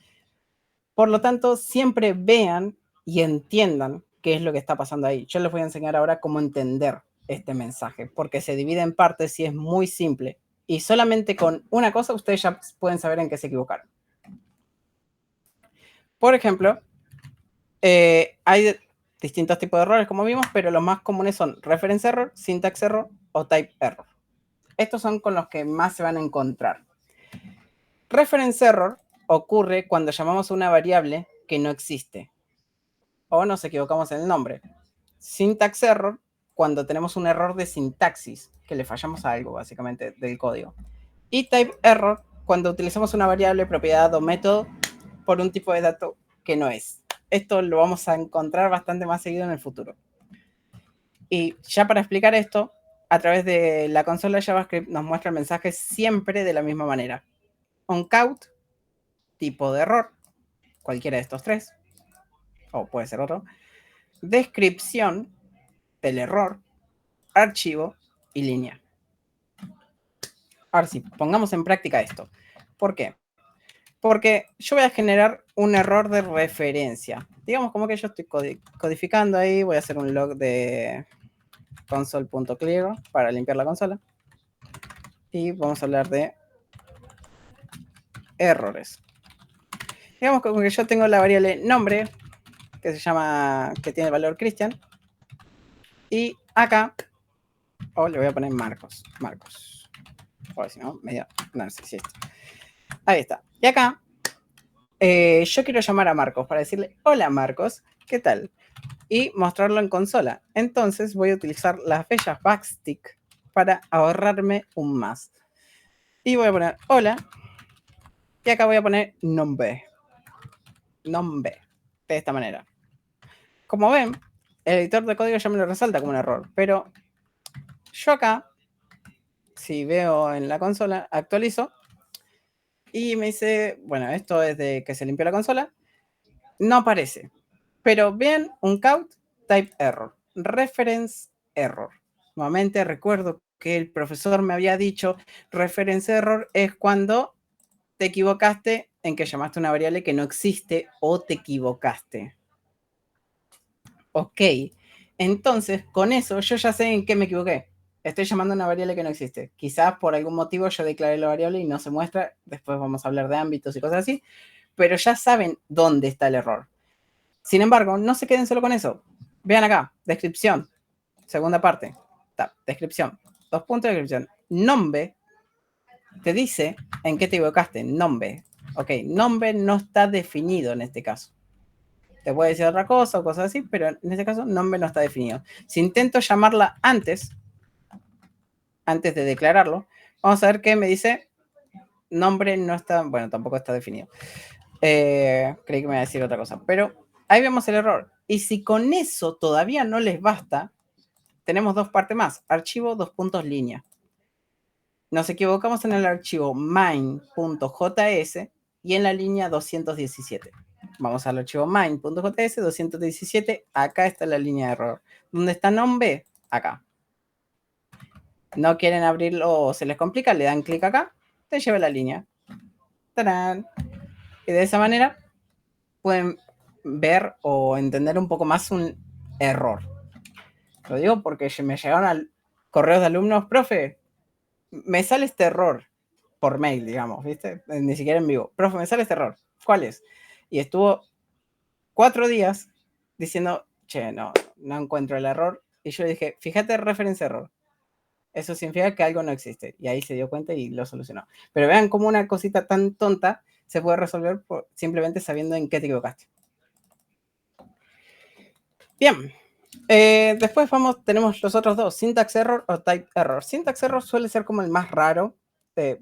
Por lo tanto, siempre vean y entiendan qué es lo que está pasando ahí. Yo les voy a enseñar ahora cómo entender este mensaje, porque se divide en partes y es muy simple. Y solamente con una cosa ustedes ya pueden saber en qué se equivocaron. Por ejemplo, hay distintos tipos de errores, como vimos, pero los más comunes son reference error, syntax error o type error. Estos son con los que más se van a encontrar. Reference error ocurre cuando llamamos a una variable que no existe o nos equivocamos en el nombre. Syntax error, cuando tenemos un error de sintaxis, que le fallamos a algo, básicamente, del código. Y type error, cuando utilizamos una variable, propiedad o método por un tipo de dato que no es. Esto lo vamos a encontrar bastante más seguido en el futuro. Y ya para explicar esto, a través de la consola de JavaScript nos muestra el mensaje siempre de la misma manera. OnCount, tipo de error, cualquiera de estos tres, o puede ser otro. Descripción del error, archivo y línea. Ahora sí, pongamos en práctica esto. ¿Por qué? Porque yo voy a generar un error de referencia. Digamos como que yo estoy codificando ahí, voy a hacer un log de console.clear para limpiar la consola. Y vamos a hablar de errores. Digamos como que yo tengo la variable nombre, que se llama, que tiene el valor Cristian. Y acá, le voy a poner Marcos. O si no, medio narcisista. Ahí está. Y acá, yo quiero llamar a Marcos para decirle, hola Marcos, ¿qué tal? Y mostrarlo en consola. Entonces voy a utilizar las bellas backstick para ahorrarme un más. Y voy a poner hola. Y acá voy a poner nombre. De esta manera. Como ven, el editor de código ya me lo resalta como un error. Pero yo acá, si veo en la consola, actualizo. Y me dice, bueno, esto es de que se limpió la consola. No aparece. Pero vean un count type error. Reference error. Nuevamente recuerdo que el profesor me había dicho reference error es cuando te equivocaste en que llamaste una variable que no existe o te equivocaste. Ok. Entonces, con eso yo ya sé en qué me equivoqué. Estoy llamando a una variable que no existe. Quizás por algún motivo yo declaré la variable y no se muestra. Después vamos a hablar de ámbitos y cosas así. Pero ya saben dónde está el error. Sin embargo, no se queden solo con eso. Vean acá, descripción. Segunda parte. Descripción. 2 puntos de descripción. Nombre. te dice en qué te equivocaste. Nombre. Ok, nombre no está definido en este caso. Te puede decir otra cosa o cosas así, pero en este caso nombre no está definido. Si intento llamarla antes de declararlo, vamos a ver qué me dice. Nombre no está, bueno, tampoco está definido. Creí que me iba a decir otra cosa, pero ahí vemos el error. Y si con eso todavía no les basta, tenemos dos partes más. Archivo, línea. Nos equivocamos en el archivo main.js y en la línea 217. Vamos al archivo main.js 217. Acá está la línea de error. ¿Dónde está nombre? Acá. No quieren abrirlo, se les complica, le dan clic acá, te lleva la línea. ¡Tarán! Y de esa manera pueden ver o entender un poco más un error. Lo digo porque me llegaron correos de alumnos, profe, me sale este error por mail, digamos, ¿viste? Ni siquiera en vivo. Profe, me sale este error. ¿Cuál es? Y estuvo 4 días diciendo, che, no encuentro el error. Y yo le dije, fíjate, referencia error. Eso significa que algo no existe. Y ahí se dio cuenta y lo solucionó. Pero vean cómo una cosita tan tonta se puede resolver simplemente sabiendo en qué te equivocaste. Bien. Después tenemos los otros dos, syntax error o type error. Syntax error suele ser como el más raro.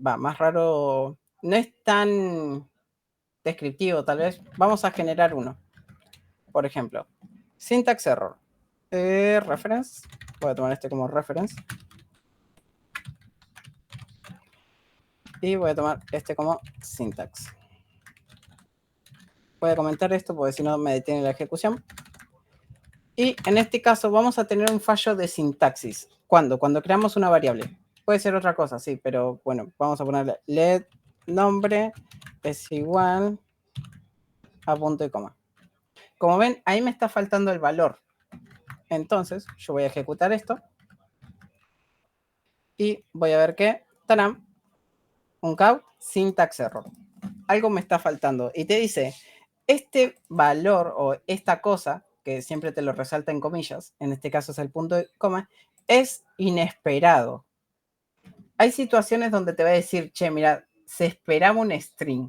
Más raro, no es tan descriptivo tal vez. Vamos a generar uno. Por ejemplo, syntax error. Reference. Voy a tomar este como reference. Y voy a tomar este como syntax. Voy a comentar esto porque si no me detiene la ejecución. Y en este caso vamos a tener un fallo de sintaxis. ¿Cuándo? Cuando creamos una variable. Puede ser otra cosa, sí, pero bueno, vamos a ponerle let nombre es igual a punto y coma. Como ven, ahí me está faltando el valor. Entonces, yo voy a ejecutar esto. Y voy a ver que, ¡tarán! Un count, syntax error. Algo me está faltando. Y te dice, este valor o esta cosa, que siempre te lo resalta en comillas, en este caso es el punto y coma, es inesperado. Hay situaciones donde te va a decir, che, mira, se esperaba un string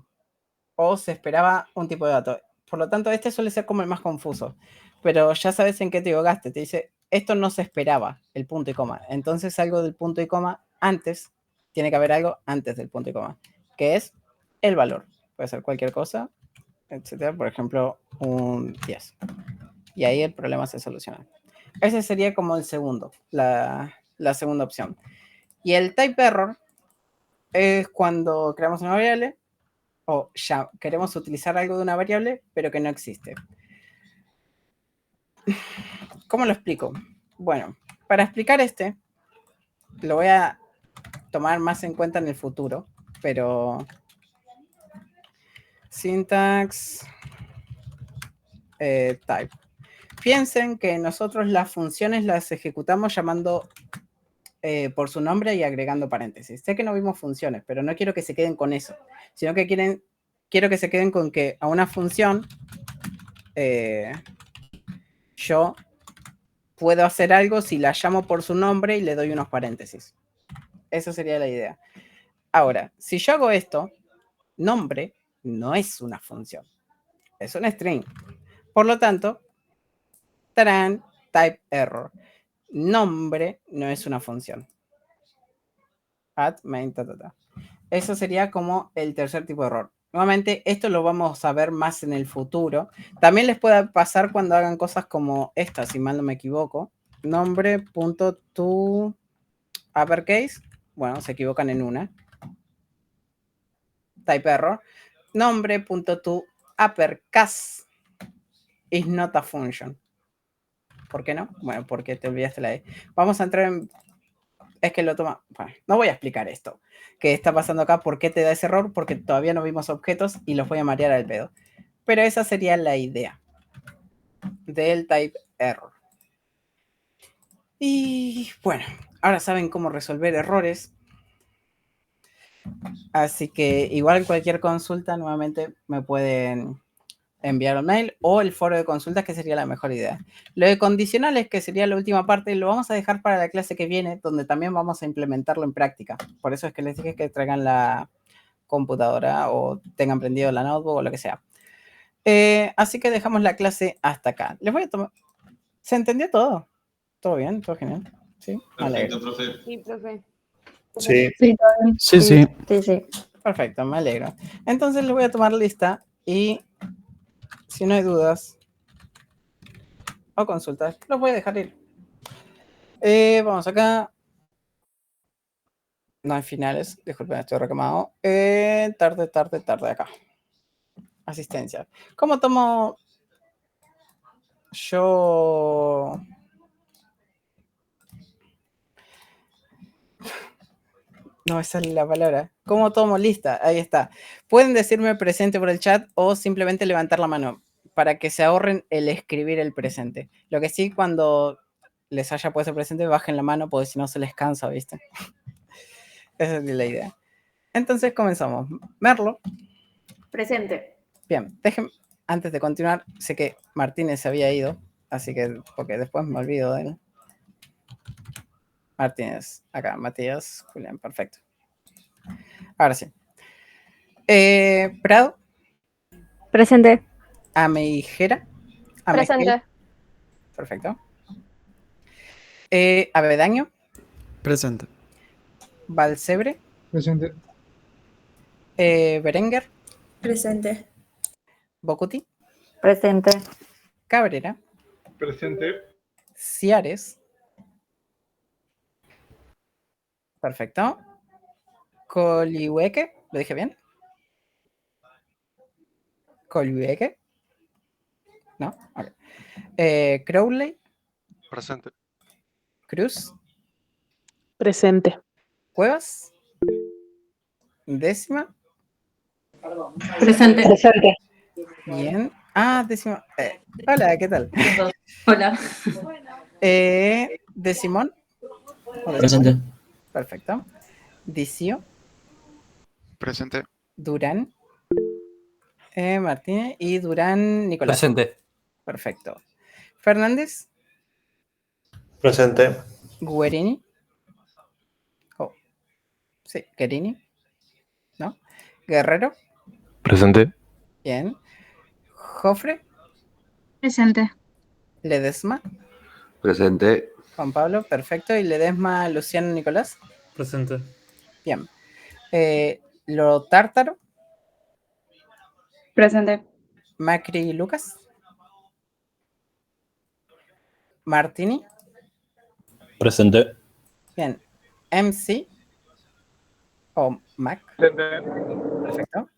o se esperaba un tipo de dato. Por lo tanto, este suele ser como el más confuso. Pero ya sabes en qué te equivocaste. Te dice, esto no se esperaba, el punto y coma. Entonces algo del punto y coma antes, tiene que haber algo antes del punto y coma, que es el valor. Puede ser cualquier cosa, etcétera. Por ejemplo, un 10. Y ahí el problema se soluciona. Ese sería como el segundo, la segunda opción. Y el type error es cuando creamos una variable o ya queremos utilizar algo de una variable, pero que no existe. ¿Cómo lo explico? Bueno, para explicar lo voy a tomar más en cuenta en el futuro, pero syntax type. Piensen que nosotros las funciones las ejecutamos llamando por su nombre y agregando paréntesis. Sé que no vimos funciones, pero no quiero que se queden con eso, sino que quiero que se queden con que a una función yo puedo hacer algo si la llamo por su nombre y le doy unos paréntesis. Esa sería la idea. Ahora, si yo hago esto, nombre no es una función, es un string. Por lo tanto, ¡tarán! Type error. Nombre no es una función. Add main, Eso sería como el tercer tipo de error. Nuevamente, esto lo vamos a ver más en el futuro. También les puede pasar cuando hagan cosas como esta, si mal no me equivoco. Nombre.to uppercase. Bueno, se equivocan en una. Type error. Nombre.to uppercase is not a function. ¿Por qué no? Bueno, porque te olvidaste la E. Vamos a entrar en... Es que lo toma... Bueno, no voy a explicar esto. ¿Qué está pasando acá? ¿Por qué te da ese error? Porque todavía no vimos objetos y los voy a marear al pedo. Pero esa sería la idea del type error. Y bueno, ahora saben cómo resolver errores. Así que igual cualquier consulta nuevamente me pueden enviar un mail, o el foro de consultas, que sería la mejor idea. Lo de condicionales, que sería la última parte, lo vamos a dejar para la clase que viene, donde también vamos a implementarlo en práctica. Por eso es que les dije que traigan la computadora o tengan prendido la notebook o lo que sea. Así que dejamos la clase hasta acá. Les voy a tomar... ¿Se entendió todo? ¿Todo bien? ¿Todo genial? ¿Sí? Me alegro. Sí, profe. Sí. Sí. Sí. Perfecto, me alegro. Entonces les voy a tomar lista y si no hay dudas o consultas, los voy a dejar ir. Vamos acá. No hay finales, disculpen, estoy reclamado. Tarde acá. Asistencia. ¿Cómo tomo yo? No me sale la palabra. ¿Cómo tomo lista? Ahí está. Pueden decirme presente por el chat o simplemente levantar la mano para que se ahorren el escribir el presente. Lo que sí, cuando les haya puesto presente, bajen la mano porque si no se les cansa, ¿viste? Esa es la idea. Entonces comenzamos. Merlo. Presente. Bien, déjenme, antes de continuar, sé que Martínez se había ido, así que, porque después me olvido de él. Martínez, acá, Matías, Julián, perfecto. Ahora sí. Prado. Presente. Ameijera. Presente. Perfecto. Avedaño. Presente. Valsebre. Presente. Berenguer. Presente. Bocuti. Presente. Cabrera. Presente. Ciares. Perfecto. Colihueque. ¿Lo dije bien? Colihueque. ¿No? Ok. Crowley. Presente. Cruz. Presente. Cuevas. Décima. Presente. Bien. Ah, décima. Hola, ¿qué tal? Hola. Decimón. Presente. Perfecto. Dicio. Presente. Durán. Martínez y Durán Nicolás. Presente. Perfecto. Fernández. Presente. Guerini. Oh. Sí, Guerini. ¿No? Guerrero. Presente. Bien. Jofre. Presente. Ledesma. Presente. Juan Pablo, perfecto. Y Ledesma, Luciano Nicolás. Presente. Bien. Lo Tártaro. Presente. Macri Lucas. Martini. Presente. Bien. MC. O Mac. Perfecto.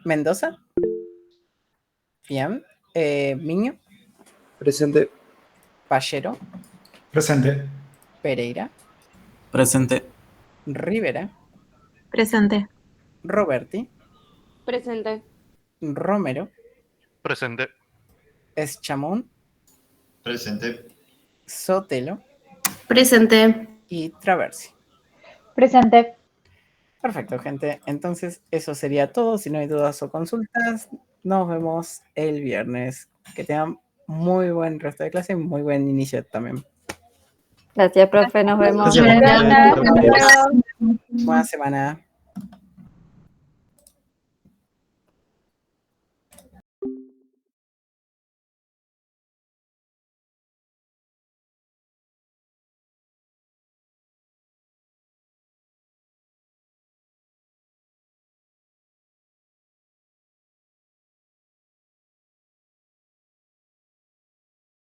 Mendoza. Bien. Miño. Presente. Pallero. Presente. Pereira. Presente. Rivera. Presente. Roberti. Presente. Romero. Presente. Eschamón. Presente. Sotelo. Presente. Y Traversi. Presente. Perfecto, gente. Entonces, eso sería todo. Si no hay dudas o consultas, nos vemos el viernes. Que tengan muy buen resto de clase y muy buen inicio también. Gracias, profe. Nos vemos. Gracias, profe. Gracias. Buena semana.